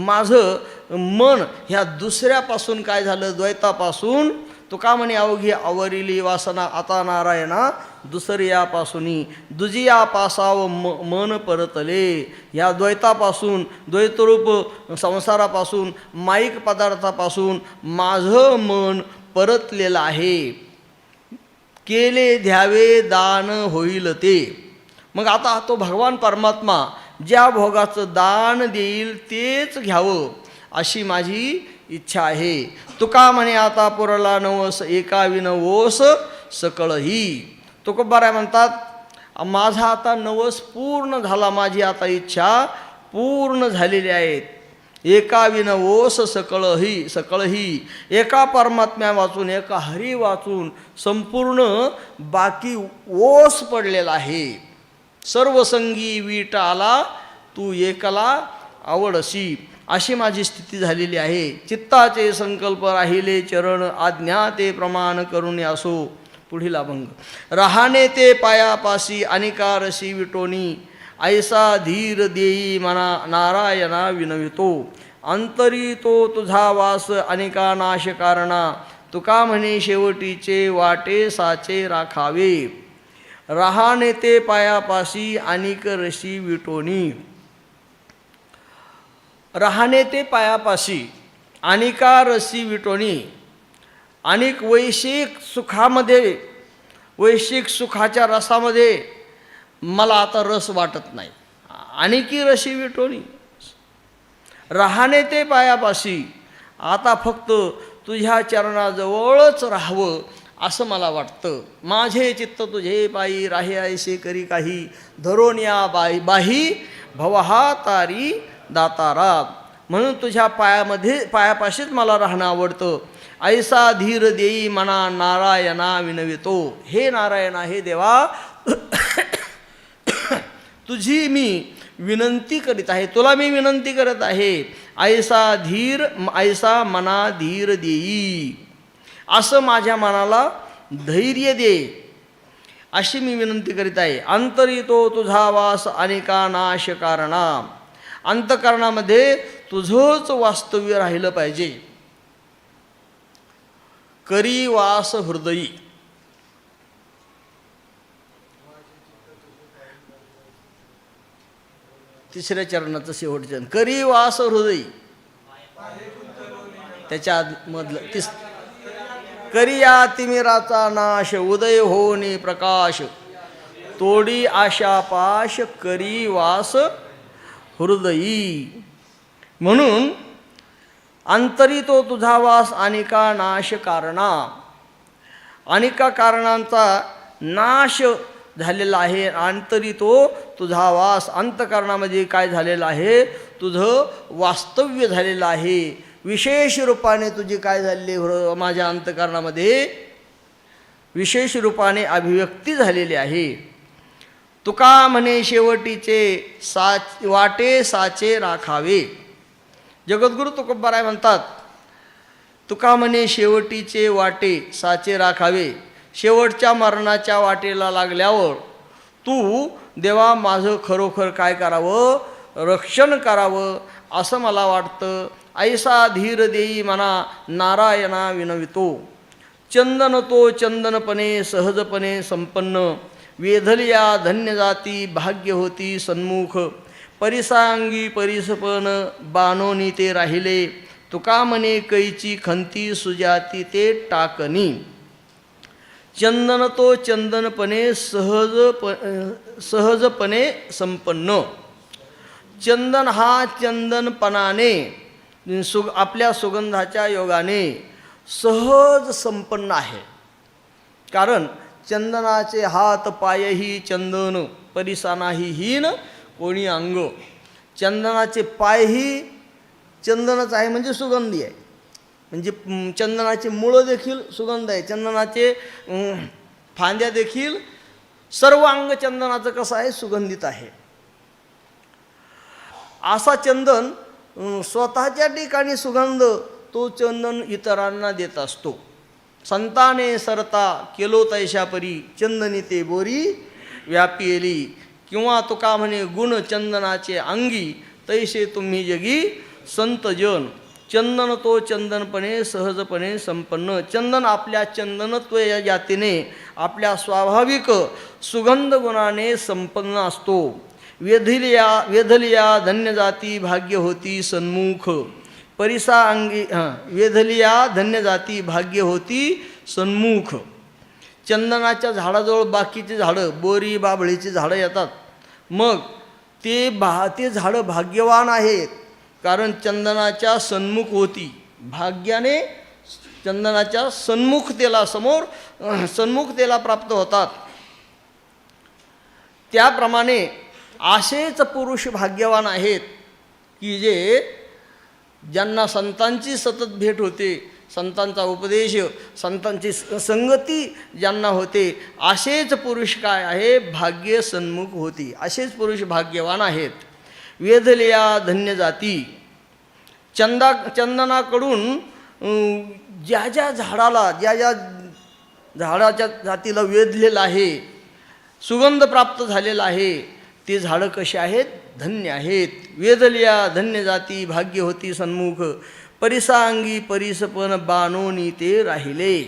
माझं मन ह्या दुसऱ्यापासून काय झालं, द्वैतापासून. तुका म्हणे अवघी आवरिली वासना आता नारायणा दुसऱ्यापासूनी दुजिया पासाव मन परतले. ह्या द्वैतापासून, द्वैतरूप संसारापासून, माईक पदार्थापासून माझं मन परतलेलं आहे. केले द्यावे दान होईल ते. मग आता तो भगवान परमात्मा ज्या भोगाचं दान देईल तेच घ्यावं अशी माझी इच्छा आहे. तुका म्हणे आता पुरला नवस एका विनवोस सकळही. तुकोबाराय म्हणतात माझा आता नवस पूर्ण झाला, माझी आता इच्छा पूर्ण झालेली आहेत. एका विनवोस सकळही एका परमात्म्या वाचून, एका हरी वाचून संपूर्ण बाकी ओस पडलेला आहे. सर्वसंगी वीट आला तू एकला आवडसी अशी माझी स्थिती झालेली आहे. चित्ताचे संकल्प राहिले चरण आज्ञा ते प्रमाण करून असो. पुढील अभंग. राहणे ते पायापासी अनिकारशी विटोनी ऐसा धीर देई मना नारायणा विनवितो. अंतरी तो तुझा वास अनेका नाश कारणा तुका म्हणे शेवटीचे वाटे साचे राखावे. राहणे ते पायापासी अनिक रशी विटोनी. राहणे ते पायापाशी अनिका रसी विटोनी. अनेक वैश्विक सुखामध्ये, वैश्विक सुखाच्या रसामध्ये मला आता रस वाटत नाही. अनिकी रशी विटोनी. राहणे ते पायापाशी आता फक्त तुझ्या चरणाजवळच राहावं असं मला वाटतं. माझे चित्त तुझे पायी राहे ऐसे करी काही धरून या बाही भवहा तारी दातारा. म्हणून तुझ्या पायापाशीच मला राहणं आवडतं. ऐसा धीर देई मना नारायणा विनवितो. हे नारायणा, हे देवा, तुझी मी विनंती करीत आहे, तुला मी विनंती करत आहे. ऐसा मना धीर देई, असं माझ्या मनाला धैर्य दे अशी मी विनंती करीत आहे. अंतरी तो तुझा वास अनेका नाश कारणा. अंतकरणामध्ये तुझंच वास्तव्य राहिलं पाहिजे. करी वास हृदयी. तिसऱ्या चरणाचं शेवटचं करी वास हृदयी. त्याच्या मधलं करी या तिमिराचा नाश उदय होणे प्रकाश तोडी आशा पाश करी वास हृदयी. म्हणून अंतरी तो तुझा वास अनेका नाश कारणा. अनेका कारणांचा नाश झालेला आहे. अंतरी तो तुझा वास, अंतकरणामध्ये काय झालेलं आहे, तुझं वास्तव्य झालेलं आहे. विशेष रूपाने तुझी काय झालेली माझ्या अंतकरणामध्ये विशेष रूपाने अभिव्यक्ती झालेली आहे. तुका म्हणे शेवटीचे वाटे साचे राखावे. जगद्गुरु तुकोबाराय म्हणतात तुका म्हणे शेवटीचे वाटे साचे राखावे. शेवटच्या मरणाच्या वाटेला लागल्यावर तू देवा माझं खरोखर काय करावं, रक्षण करावं असं मला वाटतं. ऐसा धीर देई मना नारायणा विनवितो. चंदन तो चंदनपणे सहजपणे संपन्न वेधलिया धन्य जाती भाग्य होती सन्मुख. परिसांगी परिसपन बानोनी ते राहिले तुका म्हणे कैची खंती सुजाती ते टाकनी. चंदन तो चंदनपणे सहजपणे संपन्न. चंदन हा चंदनपणाने आपल्या सुगंधाच्या योगाने सहज संपन्न आहे. कारण चंदनाचे हात पायही चंदन परिसानाही हीन कोणी अंग. चंदनाचे पायही चंदनच आहे म्हणजे सुगंधी आहे. म्हणजे चंदनाचे मुळं देखील सुगंध आहे. चंदनाचे फांद्या देखील सर्व अंग चंदनाचं कसं आहे, सुगंधित आहे. असा चंदन स्वतःच्या ठिकाणी सुगंध तो चंदन इतरांना देत असतो. संताने सरता केलो तैशा परी चंदनी ते बोरी व्यापिली. किंवा तुका म्हणे गुण चंदनाचे अंगी तैसे तुम्ही जगी संत जन. चंदन तो चंदनपणे सहजपणे संपन्न. चंदन आपल्या चंदनत्व या जातीने आपल्या स्वाभाविक सुगंध गुणाने संपन्न असतो. वेधलिया धन्य जाती भाग्य होती सन्मुख. परिसा अंगी वेधलिया धन्य जाती भाग्य होती सन्मुख. चंदनाच्या झाडाजवळ बाकीची झाडं बोरी बाबळीची झाडं येतात. मग ते झाडं भाग्यवान आहेत, कारण चंदनाच्या सन्मुख होती. भाग्याने चंदनाच्या सन्मुखतेला प्राप्त होतात. त्याप्रमाणे असेच पुरुष भाग्यवान आहेत की ज्यांना संतांची सतत भेट होते, संतांचा उपदेश, संतांची संगती ज्यांना होते, असेच पुरुष काय आहे भाग्य सन्मुख होती. असेच पुरुष भाग्यवान आहेत. वेधलिया धन्य जाती. चंदनाकडून ज्या झाडाच्या जातीला वेधलेलं आहे, सुगंध प्राप्त झालेला आहे, ते झाडं कशी आहेत धन्य आहेत. वेधलिया धन्य जाती भाग्य होती सन्मुख. परिसांगी परिसपन बाणोनी ते राहिले.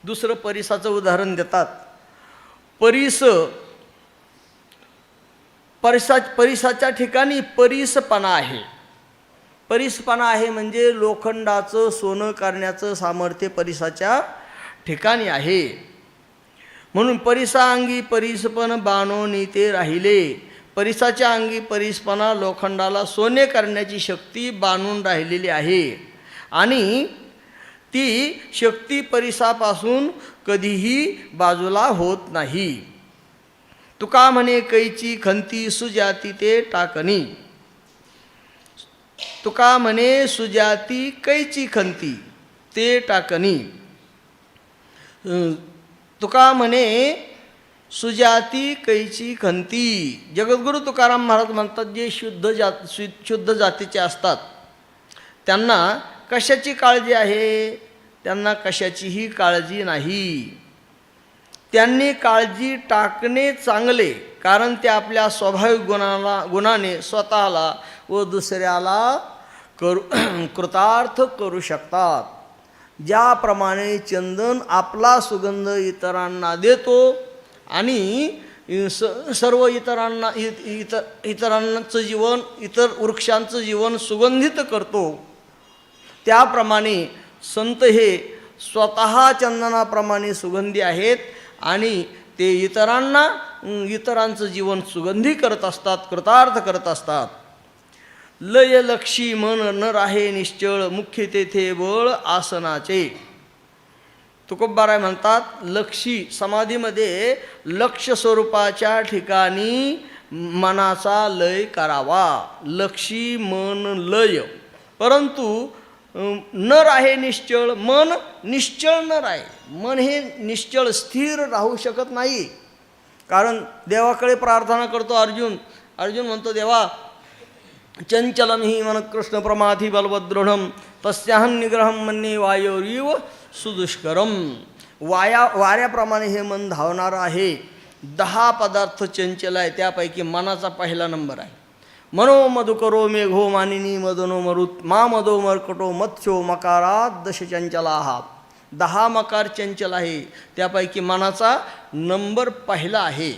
दुसरं परिसाचं उदाहरण देतात. परिसाच्या ठिकाणी परिसपणा आहे. परिसपणा आहे म्हणजे लोखंडाचं सोनं करण्याचं सामर्थ्य परिसाच्या ठिकाणी आहे. म्हणून परिसांगी परिसपन बाणोनी ते राहिले. परिसाच्या अंगी परिसपणा लोखंडाला सोने करण्याची शक्ती बांधून राहिलेली आहे. आणि ती शक्ती परिसापासून कधीही बाजूला होत नाही. तुका म्हणे कैची खंती सुजाती ते टाकणी. तुका म्हणे सुजाती कैची खंती ते टाकणी. तुका म्हणे सुजाती कैची खंती. जगद्गुरू तुकाराम महाराज म्हणतात, जे शुद्ध जातीचे असतात त्यांना कशाची काळजी आहे? त्यांना कशाचीही काळजी नाही. त्यांनी काळजी टाकणे चांगले, कारण ते आपल्या स्वाभाविक गुणाने स्वतःला व दुसऱ्याला कृतार्थ करू शकतात. ज्याप्रमाणे चंदन आपला सुगंध इतरांना देतो आणि सर्व इतरांचं जीवन, इतर वृक्षांचं जीवन सुगंधित करतो, त्याप्रमाणे संत हे स्वतः चंदनाप्रमाणे सुगंधी आहेत आणि ते इतरांचं जीवन सुगंधी करत असतात, कृतार्थ करत असतात. लय लक्षी मन न राहे निश्चळ मुख्य तेथे बळ आसनाचे. तुकोबाराय म्हणतात, लक्षी समाधीमध्ये लक्ष स्वरूपाच्या ठिकाणी मनाचा लय करावा. लक्षी मन लय, परंतु न राहे निश्चळ. मन निश्चळ न राहे. मन हे निश्चळ स्थिर राहू शकत नाही. कारण देवाकडे प्रार्थना करतो अर्जुन म्हणतो, देवा चंचलम ही मन कृष्ण प्रमाथी बलवदृढम तस्याहं निग्रहम मन्ये वायोरीव सुदुष्करम. वाऱ्याप्रमाणे हे मन धावणारं आहे. 10 पदार्थ चंचल आहे, त्यापैकी मनाचा पहिला नंबर आहे. मनो मधुकरो मेघो मानिनी मदनो मरुत मा मदो मर्कटो मत्स्यो मकारात दश चंचलाहा. 10 मकार चंचल आहे, त्यापैकी मनाचा नंबर पहिला आहे.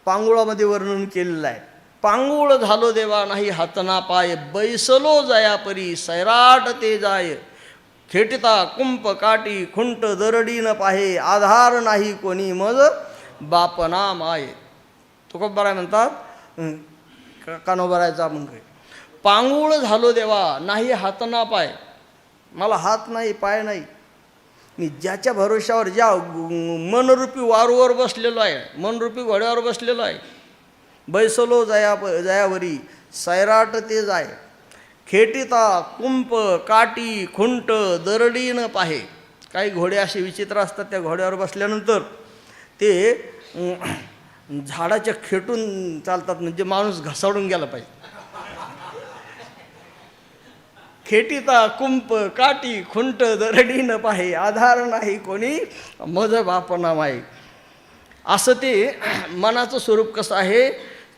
पांगुळामध्ये वर्णन केलेलं आहे. पांगुळ झालो देवा नाही हातना पाय बैसलो जया परी सैराट ते जाय. खेटिता कुंप काटी खुंट दरडी न पाहे आधार नाही कोणी मज बापना माय. तुकोबाराय म्हणतात, कानोबारायचा मग पांगुळ झालो देवा नाही हातना पाय. मला हात नाही पाय नाही. मी ज्याच्या भरोशावर ज्या मनरूपी वारूवर बसलेलो आहे, मनरूपी घोड्यावर बसलेलो आहे, बैसलो जयावरी सैराट ते जाय. खेटिता कुंप काटी खुंट दरडी न पाहे. काही घोडे असे विचित्र असतात, त्या घोड्यावर बसल्यानंतर ते झाडाच्या खेटून चालतात, म्हणजे माणूस घसाडून गेला पाहिजे. खेटीता कुंप काठी खुंट दरडी न पाहे, आधार नाही कोणी मज बापना माई. असं ते मनाचं स्वरूप कसं आहे,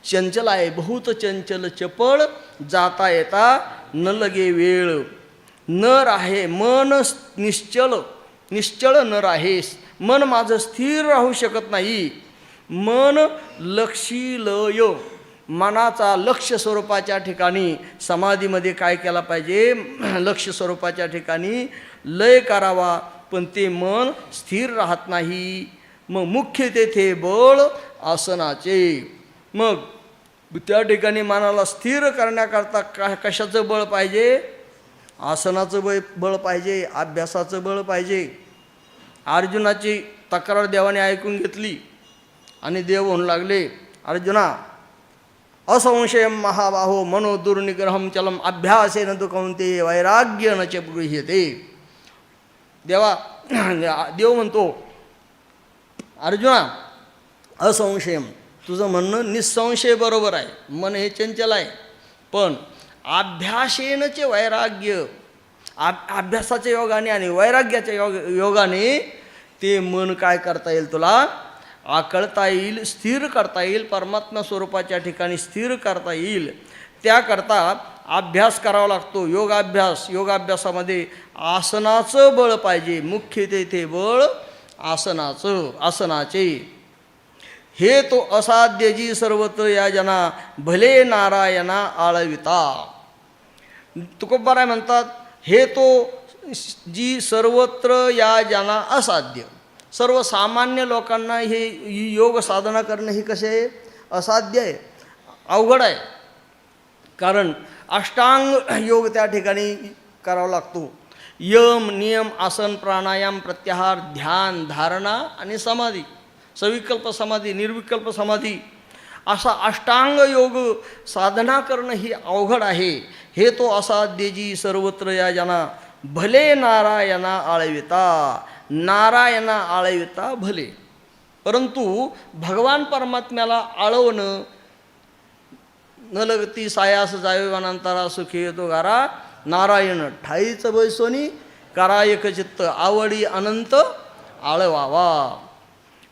चंचल आहे. बहुत चंचल चपळ जाता येता न लगे वेळ. न राहे मन निश्चल, निश्चळ न राहेस. मन माझं स्थिर राहू शकत नाही. मन लक्षीलय, मनाचा लक्ष स्वरूपाच्या ठिकाणी समाधीमध्ये काय केला पाहिजे, लक्ष स्वरूपाच्या ठिकाणी लय करावा, पण ते मन स्थिर राहत नाही. मग मुख्य तेथे बळ आसनाचे. मग त्या ठिकाणी मनाला स्थिर करण्याकरता कशाचं बळ पाहिजे, आसनाचं बळ पाहिजे, अभ्यासाचं बळ पाहिजे. अर्जुनाची तक्रार देवाने ऐकून घेतली आणि देव म्हणू लागले, अर्जुना असंशयम महाबाहो मनो दुर्निग्रहम चलम अभ्यासेन तु कौंते वैराग्य न च गृह्यते. देव म्हणतो, अर्जुना असंशयम, तुझं म्हणणं निसंशय बरोबर आहे, मन हे चंचल आहे, पण अभ्यासेनचे वैराग्य, अभ्यासाच्या योगाने आणि वैराग्याच्या योगाने ते मन काय करता येईल, तुला आकळता येईल, स्थिर करता येईल, परमात्मा स्वरूपाच्या ठिकाणी स्थिर करता येईल. त्याकरता अभ्यास करावा लागतो, योगाभ्यास. योगाभ्यासामध्ये आसनाचं बळ पाहिजे, मुख्य तेथे बळ आसनाचे. हे तो असाध्य जी सर्वत्र या जना भले नारायणा आळविता. तुकोबाराय म्हणतात, हे तो जी सर्वत्र या जना असाध्य, सर्वसामान्य लोकांना हे योग साधना करणं ही कसे आहे, असाध्य आहे, अवघड आहे. कारण अष्टांग योग त्या ठिकाणी करावा लागतो. यम, नियम, आसन, प्राणायाम, प्रत्याहार, ध्यान, धारणा आणि समाधी, सविकल्प समाधी, निर्विकल्प समाधी, असा अष्टांग योग साधना करणं ही अवघड आहे. हे तो असाध्य जी सर्वत्र या जना भले नारायणा आळविता, नारायणा आळविता भले. परंतु भगवान परमात्म्याला आळवणं, न लगती सायास जावे वनांतरा सुखी येतो गारा, नारायण ठाईचं बैसोनी करा एक चित्त, आवडी अनंत आळवावा.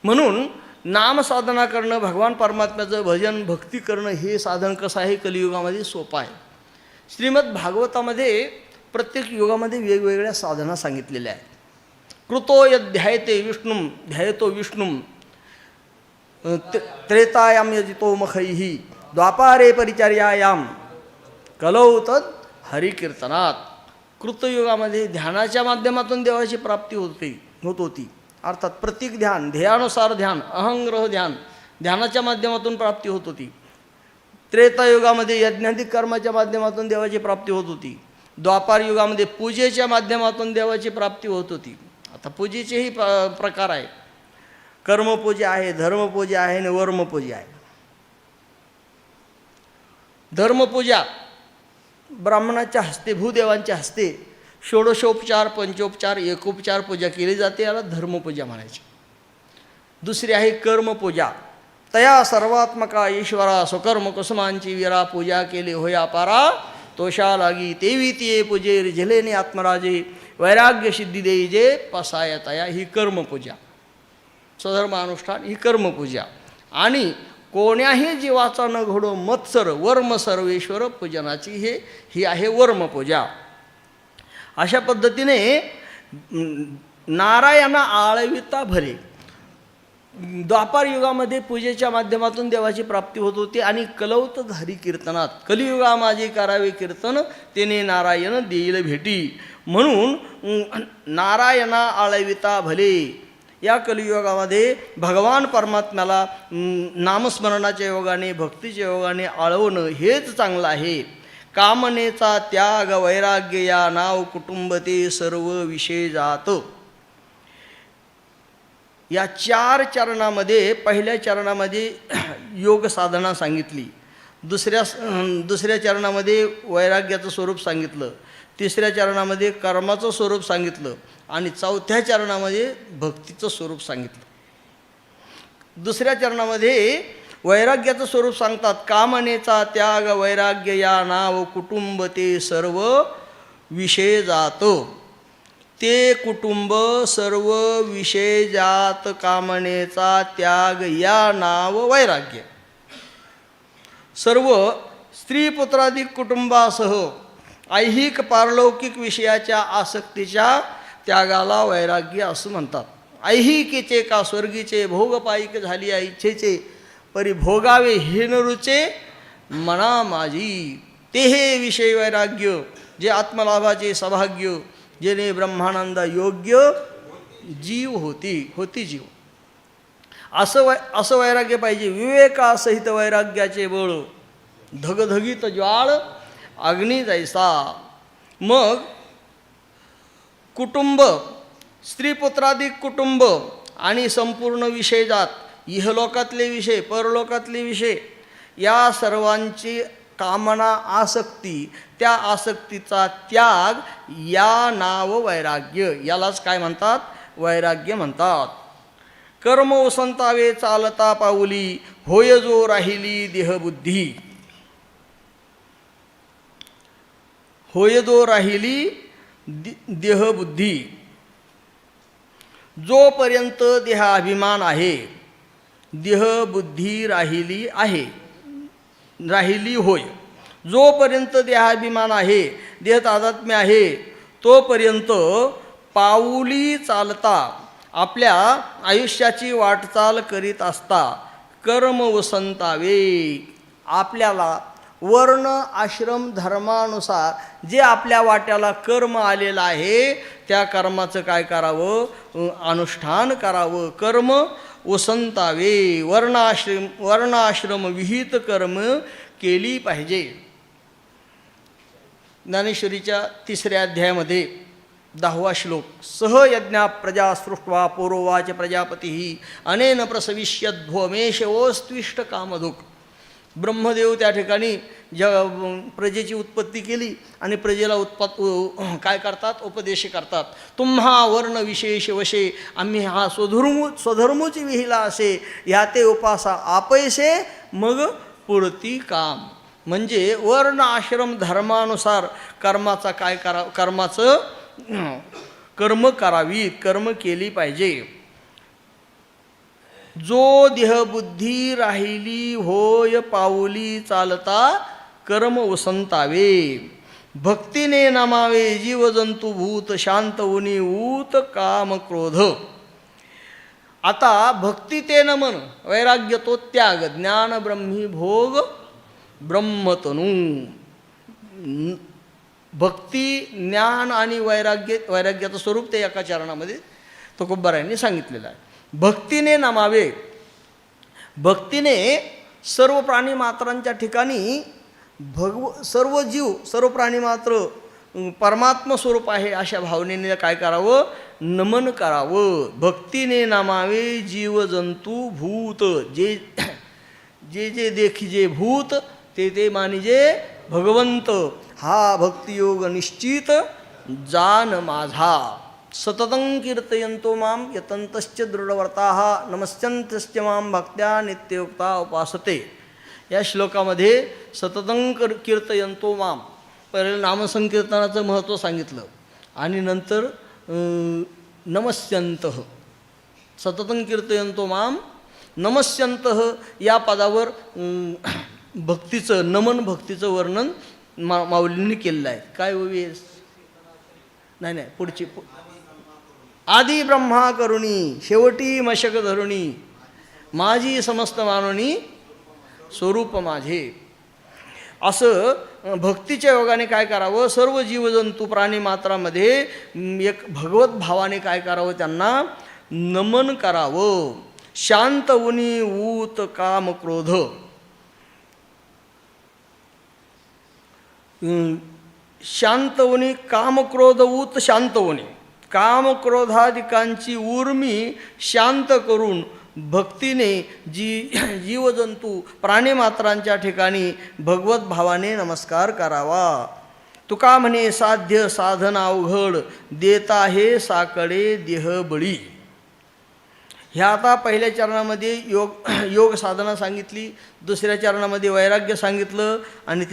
म्हणून नामसाधना करणं, भगवान परमात्म्याचं भजन भक्ती करणं हे साधन कसं आहे, कलियुगामध्ये सोपं आहे. श्रीमद भागवतामध्ये प्रत्येक युगामध्ये वेगवेगळ्या साधना सांगितलेल्या आहेत. कृतो यध्यायते विष्णुम ध्यायतो विष्णुम, त्रेतायाम यजितो मखैही, द्वापारे परिचर्यायाम, कलौ तद हरिकीर्तनात. कृतयुगामध्ये ध्यानाच्या माध्यमातून देवाची प्राप्ती होत होती. अर्थात प्रतीक ध्यान, ध्येयानुसार ध्यान, अहंग्रह ध्यान, ध्यानाच्या माध्यमातून प्राप्ती होत होती. त्रेतायुगामध्ये यज्ञाधिक कर्माच्या माध्यमातून देवाची प्राप्ती होत होती. द्वापार युगामध्ये पूजेच्या माध्यमातून देवाची प्राप्ती होत होती. आता पूजेचेही प्रकार आहे, कर्मपूजा आहे, धर्मपूजा आहे आणि वर्मपूजा आहे. धर्मपूजा ब्राह्मणाच्या हस्ते, भूदेवांच्या हस्ते षोडशोपचार, पंचोपचार, एकोपचार पूजा केली जाते, याला धर्मपूजा म्हणायची. दुसरी आहे कर्मपूजा. तया सर्वात्मका ईश्वरा स्वकर्म कुसुमांची वीरा, पूजा केली होया पारा तोषा लागी, तेवी तिये पूजे रिझलेने आत्मराजे, वैराग्य सिद्धी देई जे पसाय तया. ही कर्मपूजा, स्वधर्मानुष्ठान ही कर्मपूजा. आणि कोण्याही जीवाचा न घडो मत्सर वर्म सर्वेश्वर पूजनाची ही आहे वर्मपूजा. अशा पद्धतीने नारायणा आळविता भले. द्वापार युगामध्ये पूजेच्या माध्यमातून देवाची प्राप्ती होत होती आणि कलौत हरी कीर्तनात, कलियुगा माझे करावे कीर्तन तेने नारायण देईल भेटी. म्हणून नारायणा आळविता भले. या कलियुगामध्ये भगवान परमात्म्याला नामस्मरणाच्या योगाने, भक्तीच्या योगाने आळवणं हेच चांगलं आहे. कामनेचा त्याग वैराग्य या नाव कुटुंब ते सर्व विषय जात. या 4 चरणामध्ये, पहिल्या चरणामध्ये योग साधना सांगितली, दुसऱ्या चरणामध्ये वैराग्याचं स्वरूप सांगितलं, तिसऱ्या चरणामध्ये कर्माचं स्वरूप सांगितलं आणि चौथ्या चरणामध्ये भक्तीचं स्वरूप सांगितलं. दुसऱ्या चरणामध्ये वैराग्याचं स्वरूप सांगतात. कामनेचा त्याग वैराग्य या नाव कुटुंब ते सर्व विषय जात. ते कुटुंब सर्व विषय जात कामनेचा त्याग या नाव वैराग्य. सर्व स्त्री पुत्राधिक कुटुंबासह ऐहिक पारलौकिक विषयाच्या आसक्तीच्या त्यागाला वैराग्य असं म्हणतात. ऐहिकीचे का स्वर्गीचे भोगपायिक झाली इच्छेचे परिभोगावे हीन रुचे मना माझी. ते हे विषय वैराग्य जे आत्मलाभाचे सौभाग्य जेणे ब्रह्मानंद योग्य जीव होती जीव. असं वैराग्य पाहिजे. विवेकासहित वैराग्याचे बळ धगधगीत ज्वाळ अग्नी जैसा. मग कुटुंब स्त्रीपुत्राधिक कुटुंब आणि संपूर्ण विषय जात इहलोकातले विषय परलोकातले विषय या सर्वांची कामना आसक्ती त्या आसक्तीचा त्याग या नाव वैराग्य. यालाच काय म्हणतात? वैराग्य म्हणतात. कर्म ओसंतावे चालता पाऊली होय जो राहिली देहबुद्धी. होय जो राहिली देहबुद्धी. जोपर्यंत देहाभिमान आहे देहबुद्धी राहिली होय. जोपर्यंत देहाभिमान आहे देह तादात्म्य आहे तोपर्यंत पाऊली चालता आपल्या आयुष्याची वाटचाल करीत असता कर्म वसंतावे आपल्याला वर्ण आश्रम धर्मानुसार जे आपल्या वाट्याला कर्म आलेलं आहे त्या कर्माचं काय करावं? अनुष्ठान करावं. कर्म वसंतावे वर्णाश्रम विहित कर्म केली पाहिजे. ज्ञानेश्वरीच्या 3ऱ्या अध्यायामध्ये 10वा श्लोक. सहयज्ञा प्रजा सृष्ट्वा पूर्ववाच प्रजापती अनेन प्रसविष्यध्वमेशवोस्त्विष्ट कामधुक. ब्रह्मदेव त्या ठिकाणी प्रजेची उत्पत्ती केली आणि प्रजेला काय करतात? उपदेश करतात. तुम्हा वर्ण विशेष वशे आम्ही हा स्वधर्मोची विहिला असे ह्या ते उपासा आपैसे मग पुरती काम. म्हणजे वर्ण आश्रम धर्मानुसार कर्माचा काय कर्म करावीत कर्म केली पाहिजे. जो देहबुद्धी राहिली होय पाऊली चालता कर्म वसंतावे. भक्तीने नमावे जीवजंतू भूत शांत उनी ऊत काम क्रोध. आता भक्ती ते नमन वैराग्य तो त्याग ज्ञान ब्रह्मी भोग ब्रह्मतनू. भक्ती ज्ञान आणि वैराग्याचं स्वरूप ते एका चरणामध्ये तुकोबारायांनी सांगितलेलं आहे. भक्तीने नमावे. भक्तीने सर्व प्राणी मात्रांच्या ठिकाणी सर्व जीव सर्व प्राणी मात्र परमात्म स्वरूप आहे अशा भावनेने काय करावं? नमन करावं. भक्तीने नमावे जीवजंतू भूत. जे देखिजे भूत ते मानिजे भगवंत. हा भक्तियोग निश्चित जान माझा. सततं कीर्तयन्तो मां यतन्तश्च दृढव्रताः नमस्यन्तश्च मां भक्त्या नित्ययुक्ता उपासते. या श्लोकामध्ये सततं कीर्तयन्तो मां पहिले नामसंकीर्तनाचं महत्त्व सांगितलं आणि नंतर नमस्यन्तः. सततं कीर्तयन्तो मां नमस्यन्तः या पदावर भक्तीचं नमन भक्तीचं वर्णन माऊलींनी केलेलं आहे. काय वेस नाही पुढची. आदी ब्रह्मा करुणी शेवटी मशक धरुणी माझी समस्त मानोनी स्वरूप माझे. असं भक्तीच्या योगाने काय करावं? सर्व जीवजंतू प्राणी मात्रामध्ये एक भगवत भावाने काय करावं? त्यांना नमन करावं. शांत उनी ऊत काम क्रोध. शांत उनी काम क्रोध ऊत शांत उनी. कामक्रोधादिकांची उर्मी शांत करून भक्तीने जीवजंतू प्राणीमात्रांच्या ठिकाणी भगवत भावाने नमस्कार करावा. तुका म्हणे साध्य साधन अवघड देता हे साकडे देहबळी. ह्या आता पहिल्या चरणामध्ये योग साधना सांगितली, दुसऱ्या चरणामध्ये वैराग्य सांगितलं आणि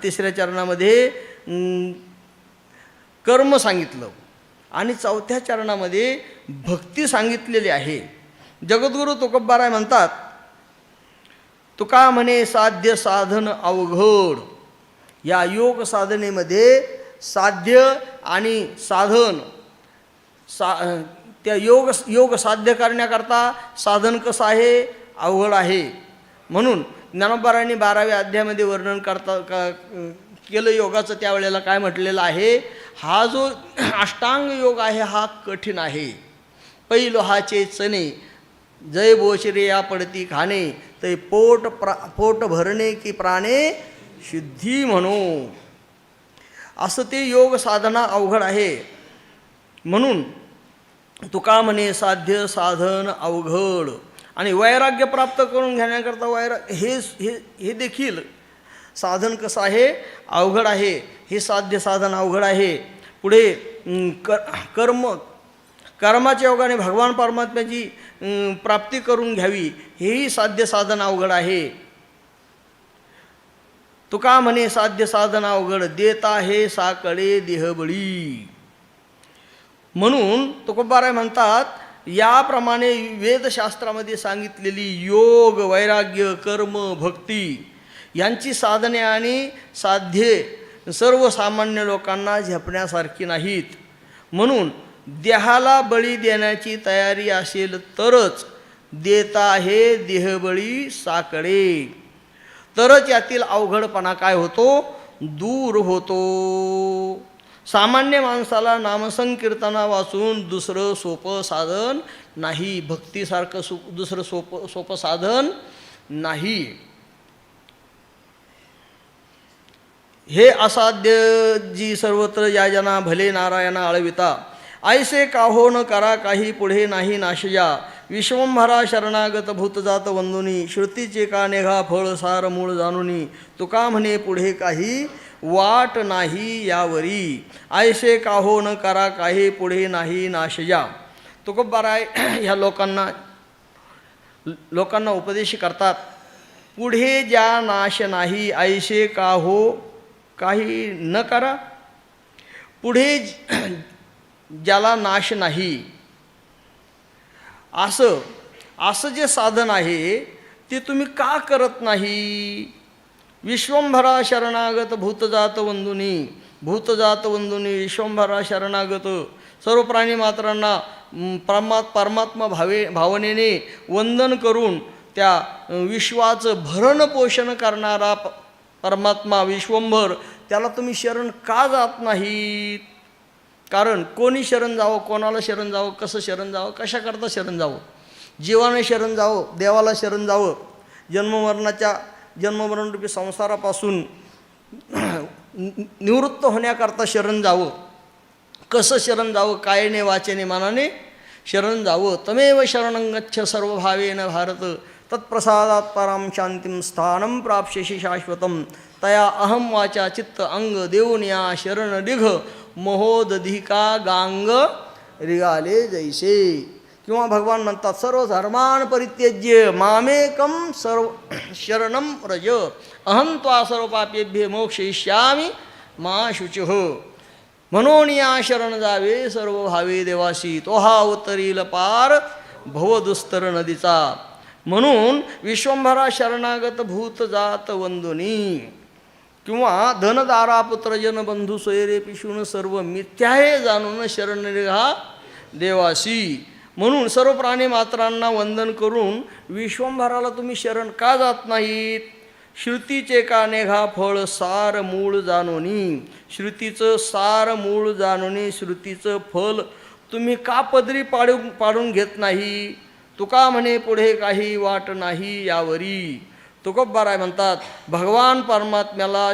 तिसऱ्या चरणामध्ये कर्म सांगितलं आणि चौथ्या चरणामध्ये भक्ती सांगितलेली आहे. जगद्गुरू तुकोबाराय म्हणतात, तुका म्हणे साध्य साधन अवघड. या योग साधनेमध्ये साध्य आणि साधन त्या योग साध्य करण्याकरता साधन कसं आहे, अवघड आहे. म्हणून ज्ञानोबारायांनी 12व्या अध्यायामध्ये वर्णन केलं योगाचं. त्यावेळेला काय म्हटलेलं आहे, हा जो अष्टांग योग आहे हा कठीण आहे. पैलो हाचे चणे जय बोचरे या पडती खाणे, ते पोट भरणे की प्राणे शुद्धी म्हणू. असं ते योग साधना अवघड आहे. म्हणून तुका म्हणे साध्य साधन अवघड. आणि वैराग्य प्राप्त करून घेण्याकरता हे देखील साधन कसं आहे, अवघड आहे. हे साध्य साधन अवघड आहे. पुढे कर्माच्या योगाने भगवान परमात्म्याची प्राप्ती करून घ्यावी, हेही साध्य साधन अवघड आहे. तुका म्हणे साध्य साधन अवघड, देता हे साकडे देहबळी. म्हणून तुकोबाराय म्हणतात, याप्रमाणे वेदशास्त्रामध्ये सांगितलेली योग, वैराग्य, कर्म, भक्ती यांची साधने आणि साध्ये सर्वसामान्य लोकांना झेपण्यासारखी नाहीत. म्हणून देहाला बळी देण्याची तयारी असेल तरच देता हे देहबळी साकडे, तरच यातील अवघडपणा काय होतो, दूर होतो. सामान्य माणसाला नामसंकीर्तना वाचून दुसरं सोपं साधन नाही, भक्तीसारखं दुसरं सोपं साधन नाही. हे असाध्य जी सर्वत्र या जना भले नारायणा आळविता, ऐसे काहो न करा काही पुढे नाही नाशया. विश्वंभरा शरणागत भूतजात वंदुनी, श्रुतीचे का नेघा फळ सार मूळ जाणुनी. तुका म्हणे पुढे काही वाट नाही यावरी, ऐसे काहो न करा काही पुढे नाही नाशया. तुकोबाराय ह्या लोकांना उपदेश करतात, पुढे ज्या नाश नाही ऐसे काहो काही न करा. पुढे ज्याला नाश नाही असं जे साधन आहे ते तुम्ही का करत नाही. विश्वंभरा शरणागत भूतजात वंदुनी, भूतजात वंदुनी विश्वंभरा शरणागत, सर्व प्राणी मात्रांना परमात्मा भावनेने वंदन करून त्या विश्वाचं भरण पोषण करणारा परमात्मा विश्वंभर, त्याला तुम्ही शरण का जात नाहीत. कारण कोणी शरण जावं, कोणाला शरण जावं, कसं शरण जावं, कशाकरता शरण जावं. जीवाने शरण जावं, देवाला शरण जावं, जन्ममरणरूपी संसारापासून निवृत्त होण्याकरता शरण जावं. कसं शरण जावं, कायेने वाचेने मनाने शरण जावं. तमेव शरणं गच्छ सर्वभावेन भारत, तत्प्रसादात परां शांतिं स्थानं प्राप्स्यसि शाश्वतं. तया अहम वाचा चित्त अंग देऊन या शरण दिघ, महोदधिका गांग रिगाले जैसे. किंवा भगवान म्हणतात, सर्व धर्मान परित्यज्य मामेकं सर्व शरणं व्रज, अहं त्वा सर्व पापेभ्य मोक्षयिष्यामि मा शुचिः. म्हणून या शरण जावे सर्व भावे देवासी, तो हा उतरील पार भवदुस्तर नदीचा. म्हणून विश्वंभरा शरणागत भूत जात वंदुनी. किंवा धनदारा पुत्रजन बंधू सोयरे पिशून सर्व मिथ्याहे जाणून शरण निघा देवासी. म्हणून सर्व प्राणी मात्रांना वंदन करून विश्वंभराला तुम्ही शरण का जात नाहीत. श्रुतीचे का नेघा फळ सार मूळ जाणोनी, श्रुतीचं सार मूळ जाणोनी श्रुतीचं फल तुम्ही का पदरी पाडून घेत नाही. तुका म्हणे पुढे काही वाट नाही यावरी. तुकोबाराय म्हणतात, भगवान परमात्म्याला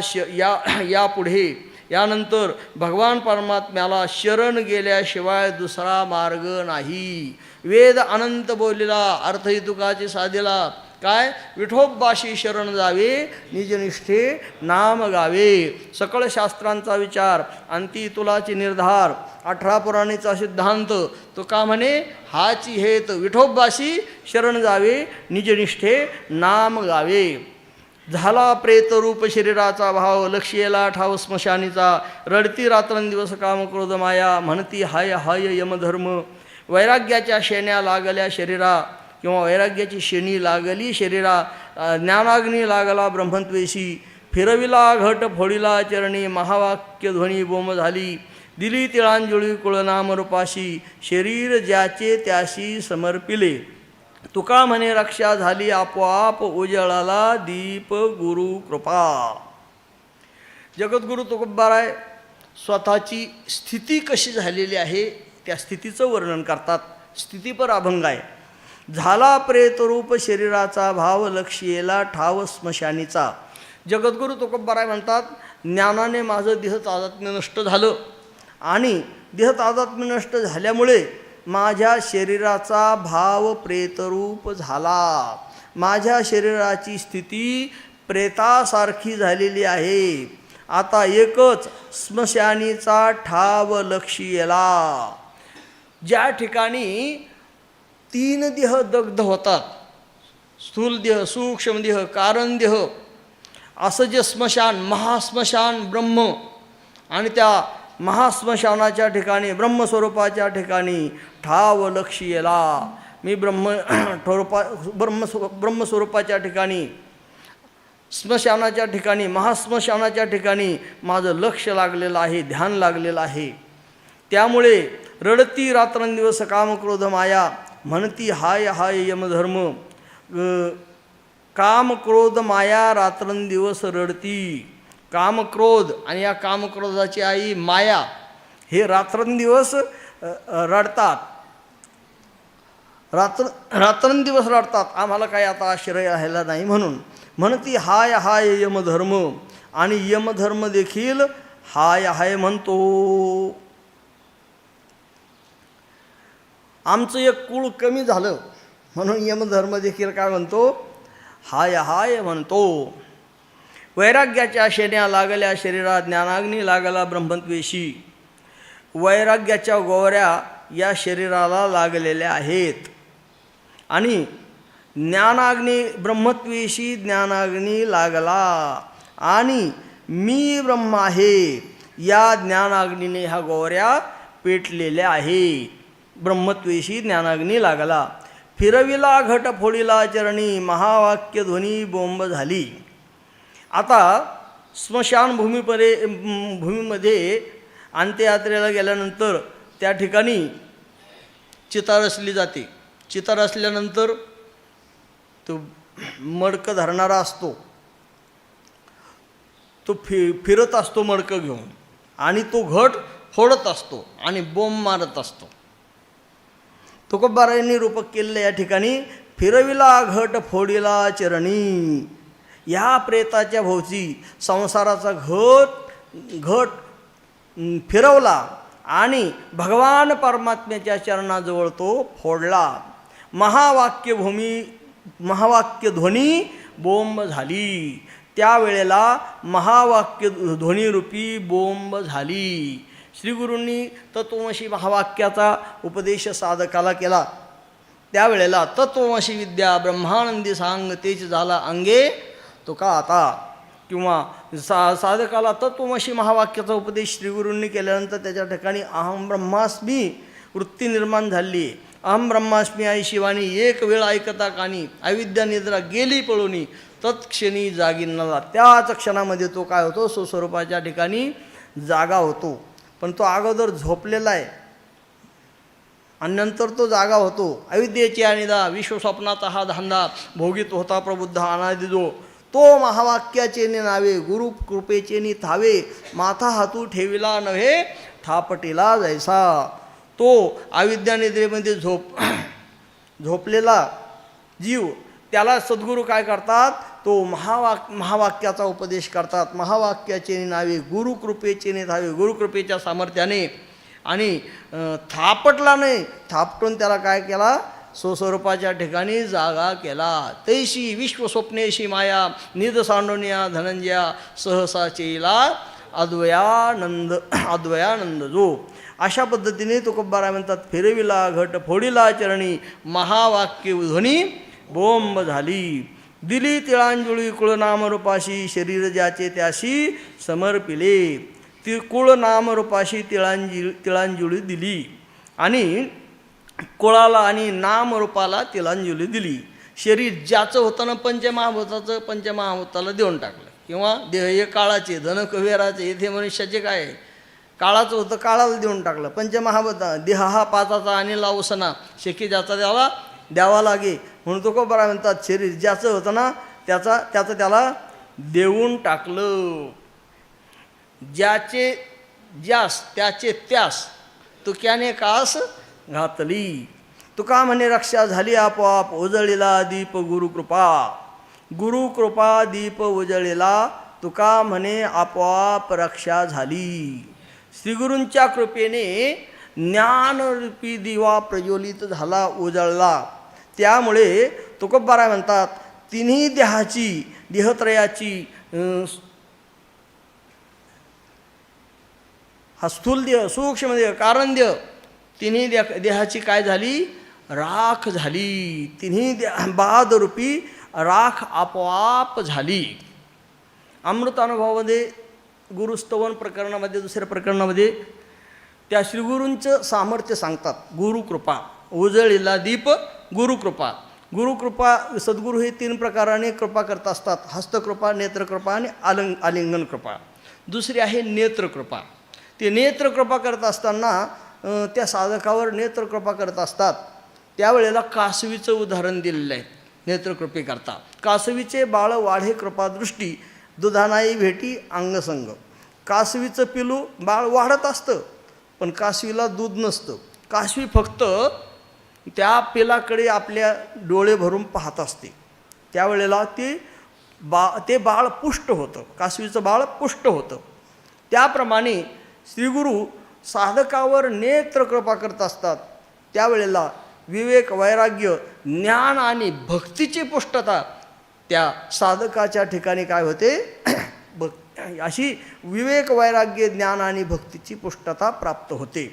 यापुढे यानंतर भगवान परमात्म्याला शरण गेल्याशिवाय दुसरा मार्ग नाही. वेद अनंत बोललेला अर्थही तुकाचे साधेला काय, विठोबाशी शरण जावे निजनिष्ठे नाम गावे. सकळ शास्त्रांचा विचार अंती तुलाचे निर्धार, 18 पुराणीचा सिद्धांत. तो का म्हणे, हाची हेत विठोबाशी शरण जावे, निजनिष्ठे नाम गावे. झाला प्रेतरूप शरीराचा भाव, लक्ष्येला ठाव स्मशानीचा. रडती रात्रंदिवस काम क्रोध माया, म्हणती हाय हाय यमधर्म. वैराग्याच्या शेण्या लागल्या शरीरा, किंवा वैराग्याची शेणी लागली शरीरा. ज्ञानाग्नी लागला ब्रह्मत्वेशी, फिरविला घट फोडिला चरणी. महावाक्य ध्वनी बोंब झाली, दिली तिळांजळी कुळनाम रूपाशी. शरीर ज्याचे त्याशी समर्पिले, तुका म्हणे रक्षा झाली आपोआप. उजळाला दीप गुरु कृपा. जगद्गुरु तुकोबाराय स्वतःची स्थिती कशी झालेली आहे त्या स्थितीचं वर्णन करतात. स्थितीपर अभंग आहे. झाला प्रेतरूप शरीराचा भाव, लक्ष्येला ठाव स्मशानीचा. जगद्गुरु तुकोबाराय म्हणतात, ज्ञानाने माझं देह तादात्म्य नष्ट झालं, आणि देह तादात्म्य नष्ट झाल्यामुळे माझ्या शरीराचा भाव प्रेतरूप झाला. माझ्या शरीराची स्थिती प्रेतासारखी झालेली आहे. आता एकच स्मशानीचा ठाव लक्ष्येला. ज्या ठिकाणी 3 देह दग्ध होतात, स्थूल देह, सूक्ष्म देह, कारण देह, असं जे स्मशान, महास्मशान ब्रह्म, आणि त्या महास्मशानाच्या ठिकाणी, ब्रह्मस्वरूपाच्या ठिकाणी ठाव लक्ष्येला. मी ब्रह्मस्वरूपाच्या ठिकाणी, स्मशानाच्या ठिकाणी, महास्मशानाच्या ठिकाणी माझं लक्ष लागलेलं आहे, ध्यान लागलेलं आहे. त्यामुळे रडती रात्रंदिवस काम क्रोध माया, म्हणती हाय हाय यमधर्म. काम क्रोध माया रात्रंदिवस रडती. कामक्रोध आणि या कामक्रोधाची आई माया हे रात्रंदिवस रडतात. रात्रंदिवस रडतात. आम्हाला काही आता आश्रय राहिला नाही म्हणून. म्हणती हाय हाय यमधर्म, आणि यमधर्म देखील हाय हाय म्हणतो. आमचं एक कुळ कमी झालं म्हणून यमधर्म देखील काय म्हणतो, हाय हाय म्हणतो. वैराग्याच्या शेण्या लागल्या शरीरात, ज्ञानाग्नी लागला ब्रह्मत्वेशी. वैराग्याच्या गोवऱ्या या शरीराला लागलेल्या आहेत, आणि ज्ञानाग्नी ब्रह्मत्वेशी ज्ञानाग्नी लागला, आणि मी ब्रह्म आहे या ज्ञानाग्नीने ह्या गोवऱ्या पेटलेल्या आहेत. ब्रह्मत्वेशी ज्ञानाग्नी लागला. फिरविला घट फोडिला चरणी, महावाक्य ध्वनी बोंब झाली. आता भूमीमध्ये अंत्ययात्रेला गेल्यानंतर त्या ठिकाणी चिता रचली जाते. चिता रचल्यानंतर तो मडकं धरणारा असतो, तो फिरत असतो मडकं घेऊन, आणि तो घट फोडत असतो आणि बोंब मारत असतो. तुकोबारायांनी रूपक केलेलं या ठिकाणी फिरविला घट फोडिला चरणी. ह्या प्रेताच्या भोवती संसाराचा घट फिरवला आणि भगवान परमात्म्याच्या चरणाजवळ तो फोडला. महावाक्य ध्वनी बोंब झाली. त्यावेळेला महावाक्य ध्वनीरूपी बोंब झाली. श्रीगुरूंनी तत्वमसी महावाक्याचा उपदेश साधकाला केला. त्यावेळेला तत्वमसी विद्या ब्रह्मानंदी सांग तेच झाला अंगे तुका आता. किंवा साधकाला तत्वमसी महावाक्याचा उपदेश श्रीगुरूंनी केल्यानंतर त्याच्या ठिकाणी अहम ब्रह्मास्मी वृत्ती निर्माण झाली. अहम ब्रह्मास्मी आई शिवानी एक वेळ ऐकता कानी, अविद्या निद्रा गेली पळूनी, तत्क्षणी जागी नला. त्याच क्षणामध्ये तो काय होतो, स्वस्वरूपाच्या ठिकाणी जागा होतो. पण तो अगोदर झोपलेला आहे आणि नंतर तो जागा होतो. अविद्येची अनिदा विश्वस्वप्नाचा हा धांदा भोगीत होता प्रबुद्ध अनादि जो. तो महावाक्याचे नावे गुरु कृपेचे थावे, माथा हातू ठेविला नव्हे थापटीला जैसा. तो अविद्यानिद्रेमध्ये झोपलेला जीव, त्याला सद्गुरू काय करतात, तो महावाक्याचा उपदेश करतात. महावाक्याचे नावे गुरुकृपेचे धावे, गुरुकृपेच्या सामर्थ्याने. आणि थापटला नाही, थापटून त्याला काय केला, स्वस्वरूपाच्या ठिकाणी जागा केला. तैशी विश्वस्वप्नेशी माया निध सांडोनिया धनंजया सहसा चेला अद्वयानंद जो. अशा पद्धतीने तुकोबाराय म्हणतात, फिरविला घट फोडिला चरणी, महावाक्य ध्वनी बोंब झाली. दिली तिळांजुळी कुळनामरूपाशी, शरीर ज्याचे त्याशी समर्पिले. ती कुळनामरूपाशी तिळांजुळी दिली आणि कुळाला आणि नामरूपाला तिळांजुळी दिली. शरीर ज्याचं होतं ना पंचमहाभूताचं, पंचमहाभूताला देऊन टाकलं. किंवा देह हे काळाचे, धन कुबेराचे, येथे मनुष्याचे काय आहे, काळाचं होतं काळाला देऊन टाकलं. पंचमहाभूत देह हा पाचाचा आणि लावसना, शेकी ज्याचा द्यावा लागे. म्हणून तुकोबाराय म्हणतात, शरीर ज्याचं होतं ना त्याचं त्याला देऊन टाकलं. ज्याचे ज्यास त्याचे त्यास तुक्याने कास घातली. तुका म्हणे रक्षा झाली आपोआप, उजळीला दीप गुरुकृपा. गुरुकृपा दीप उजळीला, तुका म्हणे आपोआप रक्षा झाली. श्रीगुरूंच्या कृपेने ज्ञानरूपी दिवा प्रज्वलित झाला, उजळला. त्यामुळे तुकोबाराय म्हणतात, तिन्ही देहाची, देहत्रयाची, हा स्थूल देह, सूक्ष्म देह, कारण देह, तिन्ही देहाची काय झाली, राख झाली. तिन्ही बादरूपी राख आपोआप झाली. अमृतानुभवामध्ये गुरुस्तवन प्रकरणामध्ये, दुसऱ्या प्रकरणामध्ये त्या श्रीगुरूंचं सामर्थ्य सांगतात. गुरुकृपा, उजळीला दीप गुरुकृपा. गुरुकृपा, सद्गुरू हे 3 प्रकाराने कृपा करत असतात. हस्तकृपा, नेत्रकृपा आणि आलिंगन कृपा. दुसरी आहे नेत्रकृपा. ते नेत्रकृपा करत असताना त्या साधकावर नेत्रकृपा करत असतात. त्यावेळेला कासवीचं उदाहरण दिलेलं आहे नेत्रकृपेकरता. कासवीचे बाळ वाढे कृपादृष्टी, दुधानाई भेटी अंगसंग. कासवीचं पिलू बाळ वाढत असतं, पण कासवीला दूध नसतं. कासवी फक्त त्या पिलाकडे आपल्या डोळे भरून पाहत असते. त्यावेळेला ते बाळ पुष्ट होतं, कासवीचं बाळ पुष्ट होतं. त्याप्रमाणे श्रीगुरू साधकावर नेत्रकृपा करत असतात. त्यावेळेला विवेक, वैराग्य, ज्ञान आणि भक्तीची पुष्टता त्या साधकाच्या ठिकाणी काय होते, अशी विवेक, वैराग्य, ज्ञान आणि भक्तीची पुष्टता प्राप्त होते.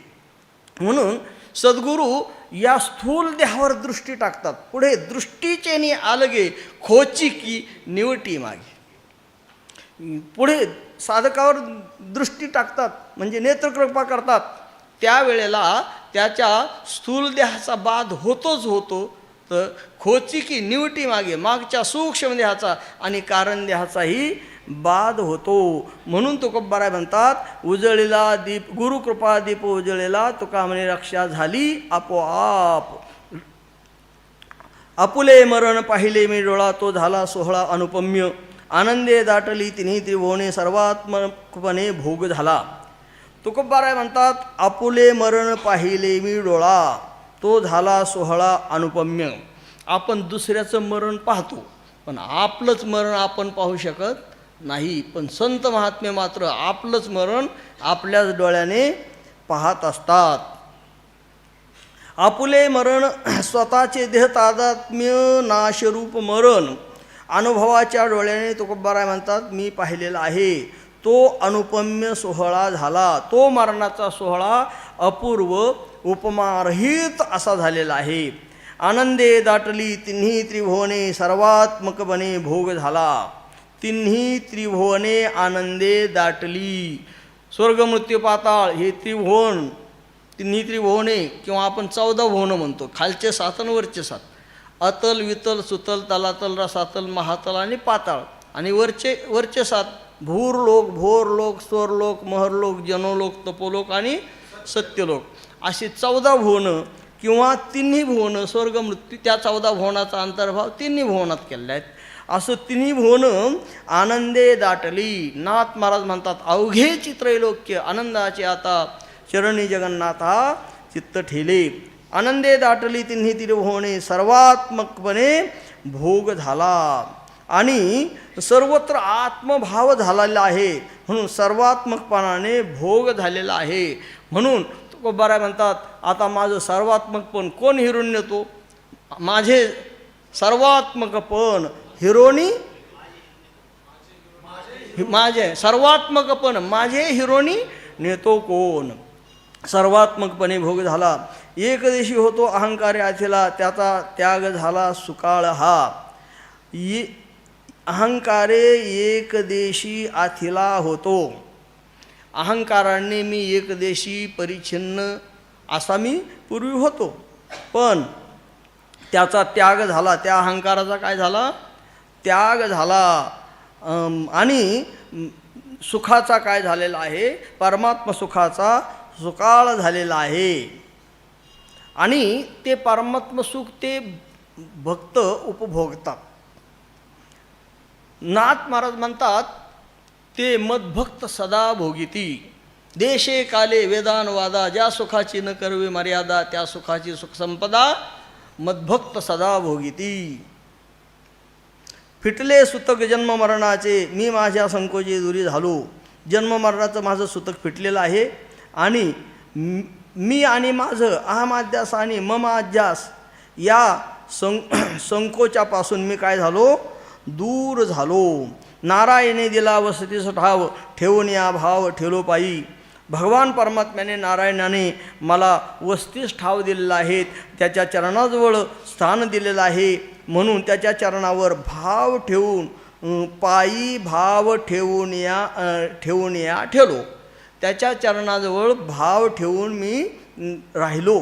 म्हणून सद्गुरू या स्थूल देहावर दृष्टी टाकतात. पुढे दृष्टीचेनी आलगे, खोची की निवटी मागे. पुढे साधकावर दृष्टी टाकतात म्हणजे नेत्रकृपा करतात. त्यावेळेला त्याच्या स्थूल देहाचा बाध होतोच होतो, तर खोची की निवटी मागे, मागच्या सूक्ष्म देहाचा आणि कारण देहाचाही बाध होतो. म्हणून तुकोबाराय म्हणतात, उजळीला दीप गुरुकृपा दीप उजळीला, तुका म्हणे रक्षा झाली आपोआप. आपुले मरण पाहिले मी डोळा, तो झाला सोहळा अनुपम्य. आनंदे दाटली तिन्ही त्रिभुवने, सर्वात्मकपणे भोग झाला. तुकोबाराय म्हणतात, आपुले मरण पाहिले मी डोळा, तो झाला सोहळा अनुपम्य. आपण दुसऱ्याचं मरण पाहतो, पण आपलंच मरण आपण पाहू शकत नाही. पण संत महात्मे मात्र आपलंच मरण आपल्याच डोळ्याने पाहत असतात. आपुले मरण स्वतःचे देह तादात्म्य नाशरूप मरण अनुभवाच्या डोळ्याने तुकोबाराय म्हणतात, मी पाहिलेला आहे. तो अनुपम्य सोहळा झाला. तो मरणाचा सोहळा अपूर्व उपमारहित असा झालेला आहे. आनंदे दाटली तिन्ही त्रिभुवने, सर्वात्मकपणे भोग झाला. तिन्ही त्रिभुवने आनंदे दाटली. स्वर्ग मृत्यू पाताळ हे त्रिभुवन, तिन्ही त्रिभुवने किंवा आपण 14 भुवनं म्हणतो. खालचे 7 आणि वरचे 7, अतल, वितल, सुतल, तलातल, रसातल, महातल आणि पाताळ. आणि वरचे 7 भूरलोक, भोरलोक, स्वरलोक, महरलोक, जनोलोक, तपोलोक आणि सत्यलोक. अशी 14 भुवनं किंवा तिन्ही भुवनं, स्वर्ग मृत्यू, त्या 14 भुवनाचा अंतर्भाव तिन्ही भुवनात केलेला आहे. असं तिन्ही भुवनं आनंदे दाटली. नाथ महाराज म्हणतात, अवघे त्रैलोक्य आनंदाचे आता, चरणी जगन्नाथा चित्त ठेले. आनंदे दाटली तिन्ही त्रिभुवने, सर्वात्मकपणे भोग झाला. आणि सर्वत्र आत्मभाव झालेला आहे, म्हणून सर्वात्मकपणाने भोग झालेला आहे. म्हणून तुकोबाराय म्हणतात, आता माझं सर्वात्मकपण कोण हिरून नेतो? माझे सर्वात्मकपण हिरोणी, माझे सर्वात्मकपण माझे हिरोणी नेतो कोण? सर्वात्मकपणे भोग झाला. एकदेशी होतो अहंकारे आथिला, त्याचा त्याग झाला सुकाळ हा. अहंकारे एकदेशी आथिला होतो. अहंकाराने मी एकदेशी परिच्छिन्न असा मी पूर्वी होतो, पण त्याचा त्याग झाला. त्या अहंकाराचा काय झाला? त्याग झाला. आणि सुखाचा काय झालेला आहे? परमात्मा सुखाचा सुकाळ झालेला आहे. आणि ते परमात्म सुख ते भक्त उपभोगतात. नाथ महाराज म्हणतात, ते मद्भक्त सदा भोगिती, देशे काले वेदान वादा, ज्या सुखाची न करवे मर्यादा, त्या सुखाची सुखसंपदा मद्भक्त सदा भोगिती. फिटले सुतक जन्म मरणाचे, मी माझ्या संकोचे दुरी झालो. जन्म मरणाचं माझं सुतक फिटलेलं आहे. आणि मी आणि माझं अहमाध्यास आणि ममाध्यास या संकोचापासून मी काय झालो? दूर झालो. नारायणे दिला वसतीस ठाव, ठेवून या भाव ठेवलो पायी. भगवान परमात्म्याने नारायणाने मला वस्तीस ठाव दिलेला आहे, त्याच्या चरणाजवळ स्थान दिलेलं आहे. म्हणून त्याच्या चरणावर भाव ठेवून पायी भाव ठेवून या ठेवलो. त्याच्या चरणाजवळ भाव ठेवून मी राहिलो.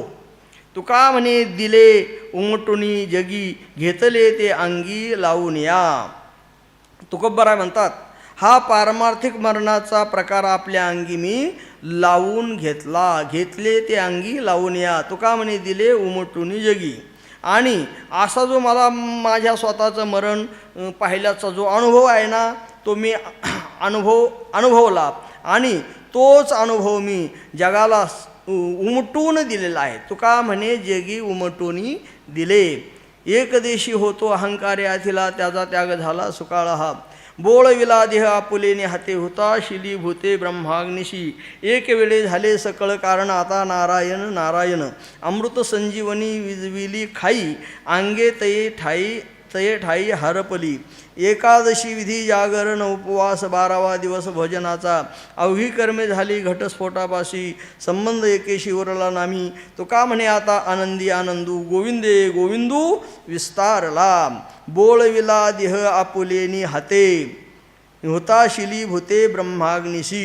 तुका म्हणे दिले उमटुनी जगी, घेतले ते अंगी लावून या. तुकोबराय म्हणतात, हा पारमार्थिक मरणाचा प्रकार आपल्या अंगी मी लावून घेतला. घेतले ते अंगी लावून या. तुका म्हणे दिले उमटुनी जगी. आणि असा जो मला माझ्या स्वतःचं मरण पाहिल्याचा जो अनुभव आहे ना, तो मी अनुभवला. आणि तोच अनुभव मी जगाला उमटून दिलेला आहे. तुका म्हणे जगी उमटून दिले. एकदेशी होतो अहंकारे आथिला, त्याचा त्याग झाला सुकाळ हा. बोळविला देह आपुलेने हाते, होता शिली भूते ब्रह्माग्निशी. एक वेळे झाले सकळ कारण, आता नारायण नारायण. अमृत संजीवनी विजविली खाई, अंगे तये ठाई हरपली. एकादशी विधी जागरण उपवास, 12वा दिवस भोजनाचा. अवघी कर्मे झाली घटस्फोटापाशी, संबंध एकेशी उरला नामी. तुका म्हणे आता आनंदी आनंदू, गोविंदे गोविंदू विस्तारला. बोळविला देह आपुलेनी हाते, होता शिली भूते ब्रह्माग्निशी.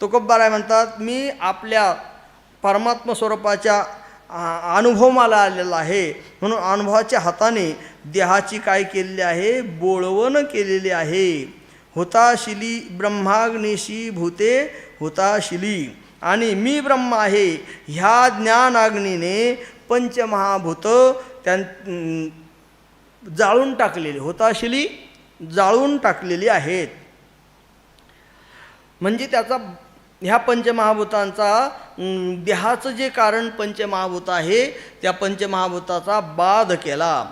तुकोबाराय म्हणतात, मी आपल्या परमात्मा स्वरूपाच्या अनुभव मला आलेला आहे. म्हणून अनुभवाच्या हाताने देहाची काय केलेली आहे? बोळवण केलेली आहे. हुताशिली ब्रह्माग्निशी भूते हुताशिली. आणि मी ब्रह्म आहे ह्या ज्ञानाग्नीने पंचमहाभूत जाळून टाकलेली, हुताशिली जाळून टाकलेली आहेत. म्हणजे त्याचा ह्या पंचमहाभूतांचा देहाचं जे कारण पंचमहाभूत आहे, त्या पंचमहाभूताचा बाध केला.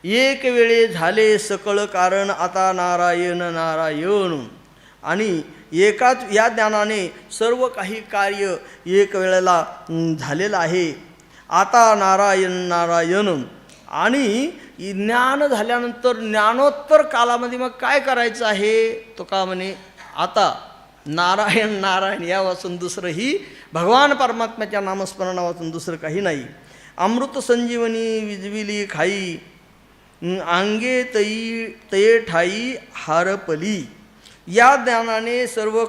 एक वेळे झाले सकळ कारण, आता नारायण नारायण. आणि एकाच या ज्ञानाने सर्व काही कार्य एक वेळेला झालेलं आहे. आता नारायण नारायण. आणि ज्ञान झाल्यानंतर ज्ञानोत्तर कालामध्ये मग काय करायचं आहे? तो का म्हणे आता नारायण नारायण या वाचून दुसरंही भगवान परमात्म्याच्या नामस्मरणावाचून दुसरं काही नाही. अमृत संजीवनी विजविली खाई, अंगे तये ठाई हारपली. या ज्ञानाने सर्व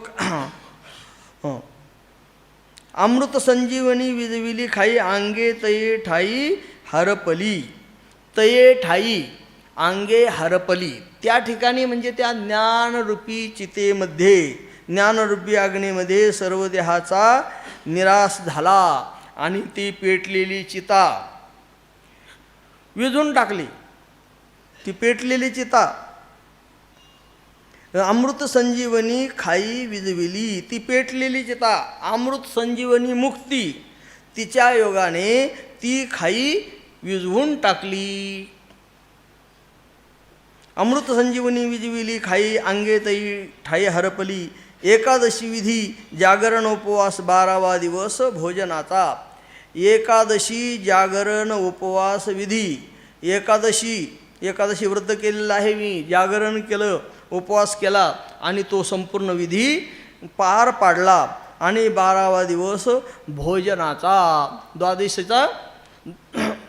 अमृत संजीवनी विजविली खाई, अंगे तये ठाई हरपली. तये ठाई अंगे हरपली. त्या ठिकाणी म्हणजे त्या ज्ञानरूपी चितेमध्ये, ज्ञानरूपी अग्नीमध्ये सर्व देहाचा निराश झाला. आणि ती पेटलेली चिता विझून टाकली. ती पेटलेली चिता अमृत संजीवनी खाई विजविली. ती पेटलेली चिता अमृत संजीवनी मुक्ती, तिच्या योगाने ती खाई विझवून टाकली. अमृत संजीवनी विजविली खाई, अंगे तई ठाई हरपली. एकादशी विधी जागरण उपवास, 12वा दिवस भोजनाचा. एकादशी जागरण उपवास विधी. एकादशी व्रत केलेलं आहे मी, जागरण केलं, उपवास केला आणि तो संपूर्ण विधी पार पाडला. आणि 12वा दिवस भोजनाचा.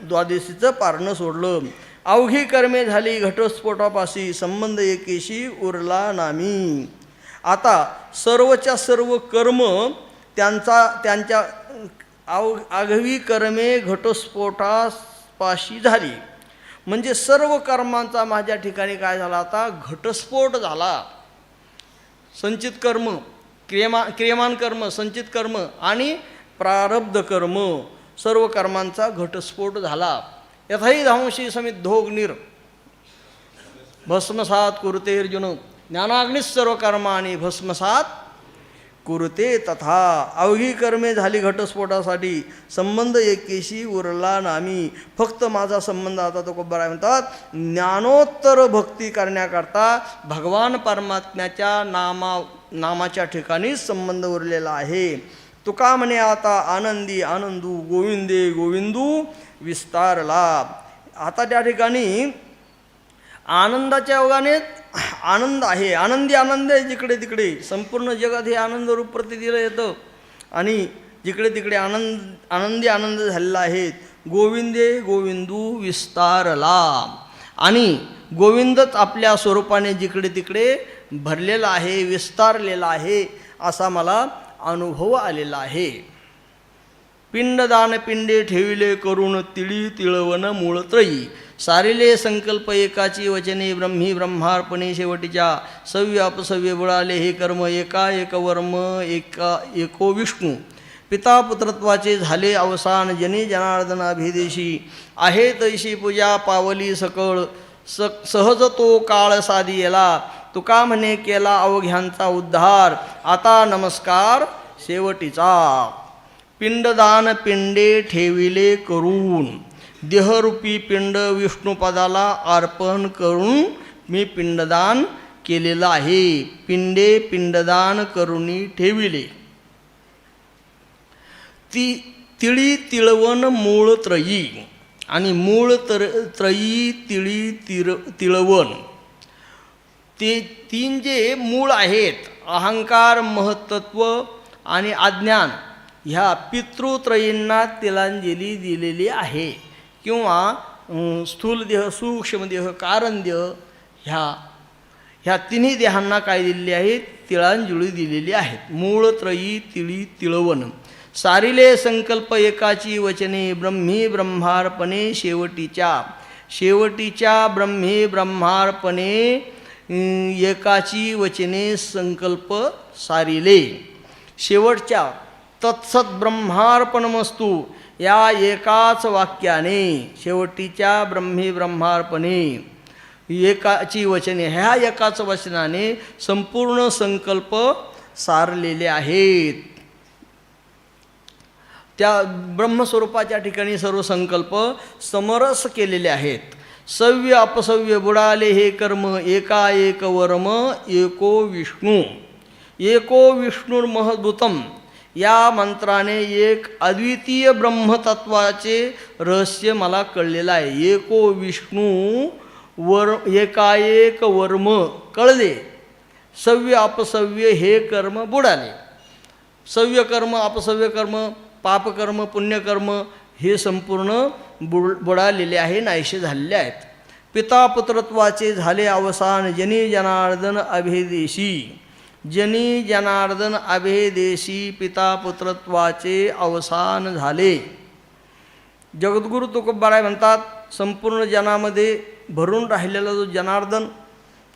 द्वादशीचं पारणं सोडलं. अवघी कर्मे झाली घटस्फोटापाशी, संबंध एकेशी उरला नामी. आता सर्वच्या सर्व कर्म त्यांच्या आघवी कर्मे घटस्फोटापाशी झाली. म्हणजे सर्व कर्मांचा माझ्या ठिकाणी काय झाला, आता घटस्फोट झाला. संचित कर्म, क्रियमान कर्म, संचित कर्म आणि प्रारब्ध कर्म, सर्व कर्मांचा घटस्फोट झाला. यथाही धांशी समिद्धोग्निर भस्मसात कुरुते अर्जुन, ज्ञानाग्निस सर्व कर्माणि भस्मसात कुरुते तथा. अवघी कर्मे झाली घटस्फोटासाठी, संबंध एकेशी उरला नामी. फक्त माझा संबंध आता तो कोबराय म्हणतात ज्ञानोत्तर भक्ती करण्याकरता भगवान परमात्म्याच्या नामाच्या ठिकाणी संबंध उरलेला आहे. तुका म्हणे आता आनंदी आनंदू, गोविंदे गोविंदू विस्तारला. आता त्या ठिकाणी आनंदाच्या योगाने आनंद आहे, आनंदी आनंद आहे जिकडे तिकडे. संपूर्ण जगात हे आनंद रूप प्रतिदिलं येतं आणि जिकडे तिकडे आनंदी आनंद झालेला आहे. गोविंदे गोविंदू विस्तारला. आणि गोविंदच आपल्या स्वरूपाने जिकडे तिकडे भरलेला आहे, विस्तारलेला आहे, असा मला अनुभव आलेला आहे. पिंडदान पिंडे ठेविले करून, तिळी तिळवण मूळत्रयी. सारिले संकल्प एकाची वचने, ब्रह्मी ब्रह्मार्पणे शेवटीच्या. सव्य अपसव्य बुडाले हे कर्म, एका एक वर्म एको विष्णू. पिता पुत्रत्वाचे झाले अवसान, जनी जनार्दन अभिदेशी. आहे तैशी पूजा पावली सकळ, सहज तो काळ साधी येला. तुका म्हणे केला अवघ्यांचा उद्धार, आता नमस्कार शेवटीचा. पिंडदान पिंडे ठेविले करून, देहरूपी पिंड विष्णुपदाला अर्पण करून मी पिंडदान केलेलं आहे. पिंडे पिंडदान करुणी ठेविले. तिळी तिळवण मूळ त्रयी. आणि मूळ त्रयी तिळी तिळवण, ते तीन जे मूळ आहेत, अहंकार, महत्त्व आणि अज्ञान, ह्या पितृत्रयींना तिलांजली दिलेली आहे. किंवा स्थूल देह, सूक्ष्म देह, कारण देह, ह्या तिन्ही देहांना काय दिलेली आहे, तिळांजली दिलेली आहेत. मूळ त्रयी तिळी तिळवण. सारिले संकल्प एकाची वचने, ब्रह्मी ब्रह्मार्पणे शेवटीच्या ब्रह्मी ब्रह्मार्पणे एकाची वचने संकल्प सारिले. शेवटच्या तत्सत ब्रह्मार्पणमस्तू या एकाच वाक्याने, शेवटीच्या ब्रह्मी ब्रह्मार्पणे एकाची वचने, ह्या एकाच वचनाने संपूर्ण संकल्प सारलेले आहेत. त्या ब्रह्मस्वरूपाच्या ठिकाणी सर्व संकल्प समरस केलेले आहेत. सव्य अपसव्य बुडाले हे कर्म, एका एक वर्म एको विष्णू. एको विष्णुर्महद्भुतम या मंत्राने एक अद्वितीय ब्रह्मतत्वाचे रहस्य मला कळलेलं आहे. एको विष्णू एकाएक वर्म कळले. सव्य अपसव्य हे कर्म बुडाले. सव्य कर्म, अपसव्य कर्म, पापकर्म, पुण्यकर्म हे संपूर्ण बुडालेले आहे, नाहीसे झालेले आहेत. पिता पुत्रत्वाचे झाले अवसान, जनी जनार्दन अभेदेशी. जनी जनार्दन अभेदेशी पिता पुत्रत्वाचे अवसान झाले. जगद्गुरु तुकोबाराय म्हणतात, संपूर्ण जनामध्ये भरून राहिलेला जो जनार्दन,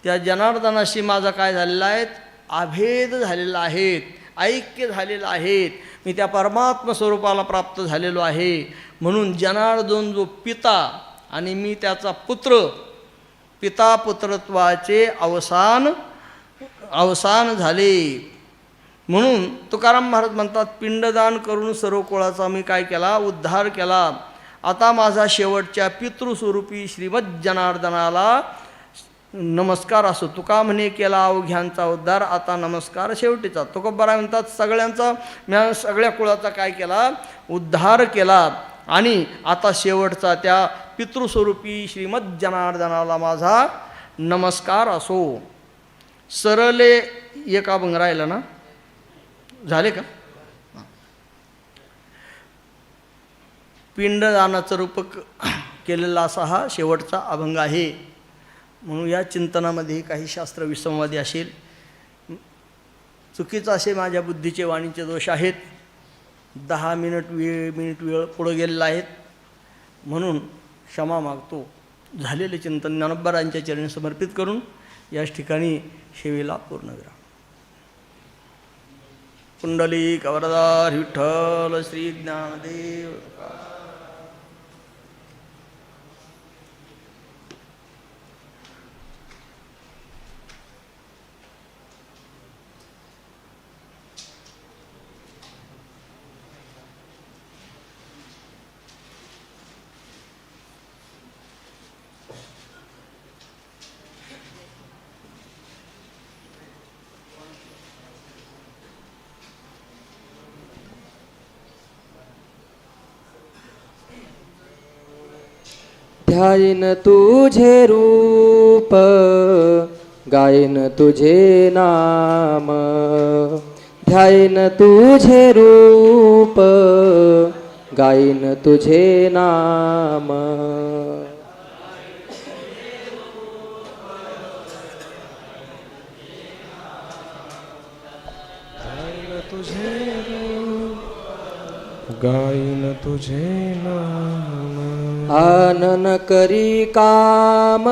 त्या जनार्दनाशी माझा काय झालेला आहे, अभेद झालेला आहे, ऐक्य झालेलं आहेत. मी त्या परमात्म स्वरूपाला प्राप्त झालेलो आहे. म्हणून जनार्दन जो पिता आणि मी त्याचा पुत्र, पिता पुत्रत्वाचे अवसान झाले. म्हणून तुकाराम महाराज म्हणतात, पिंडदान करून सर्व कुळाचा मी काय केला, उद्धार केला. आता माझा शेवटच्या पितृस्वरूपी श्रीमद जनार्दनाला नमस्कार असो. तुका म्हणे केला अवघ्यांचा उद्धार, आता नमस्कार शेवटीचा. तुकोबाराय म्हणतात, सगळ्यांचा सगळ्या कुळाचा काय केला, उद्धार केला. आणि आता शेवटचा त्या पितृस्वरूपी श्रीमद जनार्दनाला माझा नमस्कार असो. सरले एका अभंग राहिला ना, झाले का? पिंडदानाचं रूपक केलेला असा हा शेवटचा अभंग आहे. म्हणून या चिंतनामध्ये काही शास्त्र विसंवादी असेल, चुकीचं असे माझ्या बुद्धीचे वाणीचे दोष आहेत. 10 मिनिट वेळ पुढं गेलेला आहेत, म्हणून क्षमा मागतो. झालेले चिंतन ज्ञानोबारांच्या चरणी समर्पित करून याच ठिकाणी सेवेला पूर्णविराम. पुंडलिक वरदार विठ्ठल श्री ज्ञानदेव. ध्यायन तुझे रूप, गायन तुझे नाम. ध्यायन तुझे रूप, गायन तुझे नाम. गायन तुझे नाम. आनन करी काम,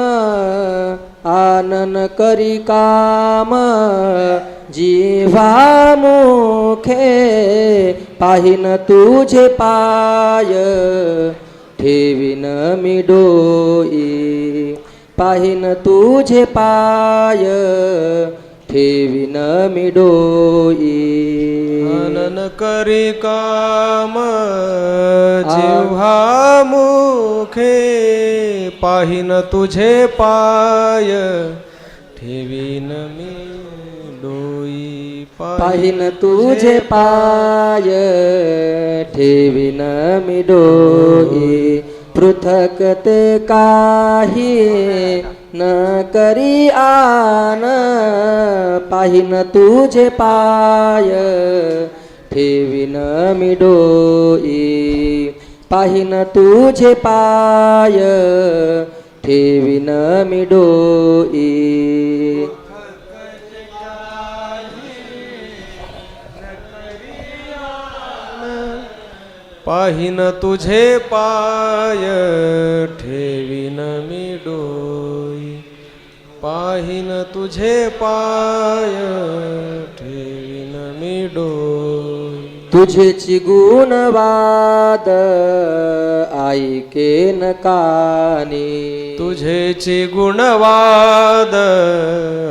आनन करी काम. जिव्हा मुखे पाहिन तुझे पाय, ठेवीन मी डोई. पाहिन तुझे पाय, ठेवीन मी डोई. आनन करी काम, जिव्हा मुखे पाहिन तुझे पाय, ठेवीन मी डोई. पाहिन तुझे पाय, ठेवीन मी डोई. पृथक ते काही न करी आन, पाहिन तुझे पाय, ठेवीन मी डोई. पाहिन तुझे पाय, ठेवीन मी डोई. पाहिन तुझे पाय, ठेवीन मी डोई. पाहिन तुझे पाय, ठेवीन मी डोई. तुझेची गुणवाद ऐकेन कानी. तुझेची गुणवाद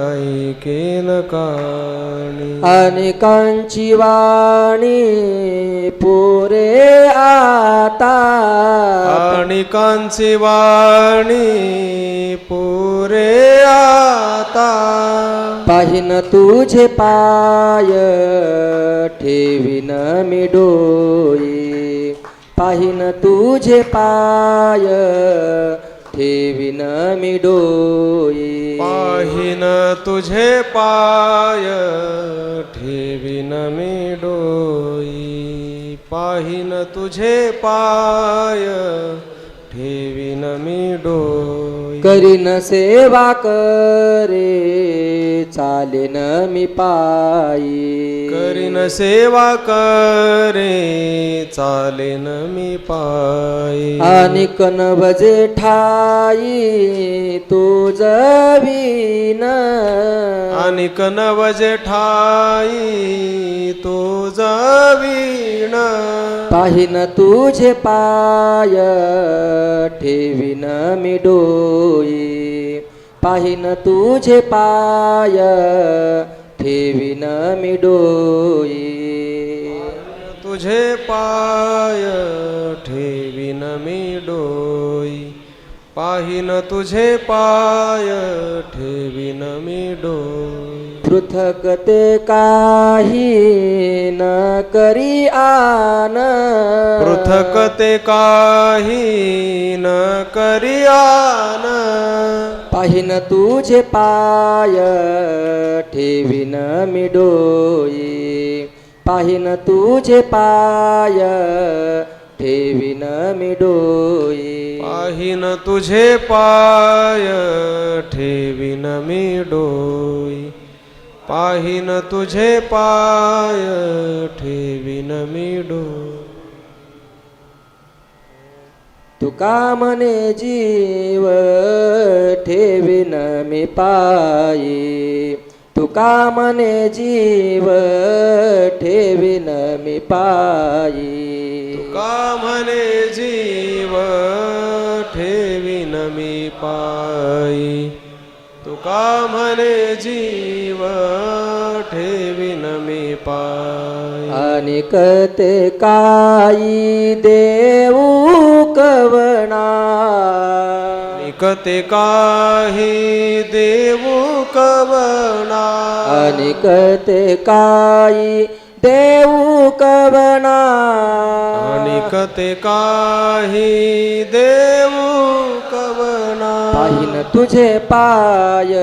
ऐकेन कानी. अनेकांची वाणी पुरे आता. अनेकांची वाणी पुरे आता. पाहिन तुझे पाय, ठेवीन मी डोई. पाहिन तुझे पाय, ठेवीन मी डोई. पाहिन तुझे पाय, ठेवीन मी डोई. पाहिन तुझे पाय, ठेवीन मी डोई. करीन सेवा करे, चालेन मी पायी. करीन सेवा करे, चालेन मी पायी. अनिक नवजे ठाई तुझ विन. अनिक नवजे ठाई तुझ वीण. पाहिन तुझे पाय, ठेवीन मी डोई. पाहिन तुझे पाय, ठेवीन मी डोई. तुझे पाय, ठेवीन मी डोई. पाहिन तुझे पाय, ठेवीन मी डोई. पृथक ते काही न करी आन. पृथक ते काही न करी आन. पाहिन तुझे पाय, ठेवीन मी डोई. पाहिन तुझे पाय, ठेवीन मी डोई पाहिन तुझे पाय ठेवीन मी डोई पाहिन तुझे पाय ठेवीन मी डोई तुका म्हणे जीव ठेवीन मी पायी तुका म्हणे जीव ठेवीन मी पायी तुका म्हणे जीव ठेवीन मी पायी तुका म्हणे जीव ठेवीन मी पायी अनिक ते काही देऊ कवना निकते काही देऊ कवना अनिक ते काही देऊ कवना निकते काही देऊ कवना पाहिन तुझे पाय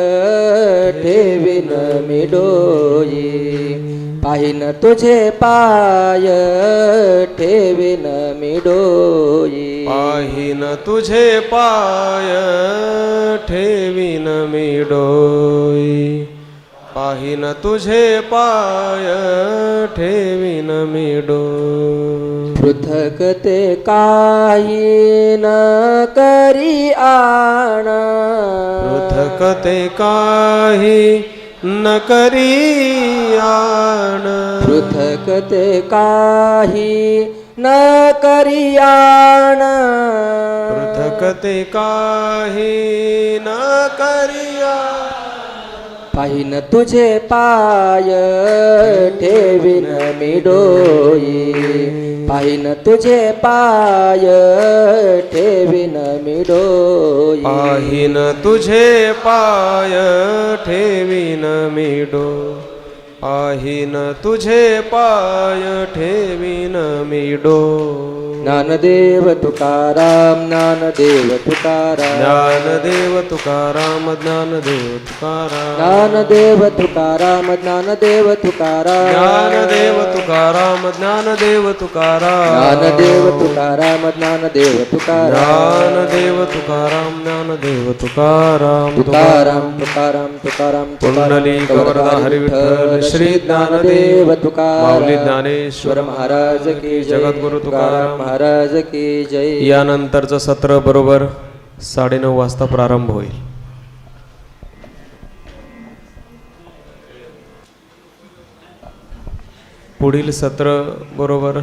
ठेवीन मी डोई पाहिन तुझे पाय ठेवीन मी डोई पाहिन तुझे पाय ठेवीन मी डोई पाहिन तुझे पाय ठेवीन मी डोई पृथक ते काही न करी आण पृथक ते काही न करी आण पृथक ते काही न करी आण पृथक ते काही न करी आण पाहिन तुझे पाय ठेवीन मी डोई पाहिन तुझे पाय ठेवीन मी डोई पाहिन तुझे पाय ठेवीन मी डोई पाहिन तुझे पाय ठेवीन मी डोई ज्ञानदेव तुकाराम ज्ञानदेव तुकाराम ज्ञानदेव तुकाराम ज्ञानदेव तुकाराम ज्ञानदेव तुकाराम ज्ञानदेव तुकाराम ज्ञानदेव तुकाराम ज्ञानदेव तुकाराम ज्ञानदेव तुकाराम ज्ञानदेव तुकाराम ज्ञानदेव तुकाराम ज्ञानदेव तुकाराम तुकाराम तुकाराम तुकाराम पुंडलिक वरदा हरी विठ्ठल श्री ज्ञानदेव तुकाराम माऊली ज्ञानेश्वर महाराज की जय जगद्गुरु तुकाराम महाराज की जय यानंतरचं सत्र बरोबर 9:30 वाजता प्रारंभ होईल. पुढील सत्र बरोबर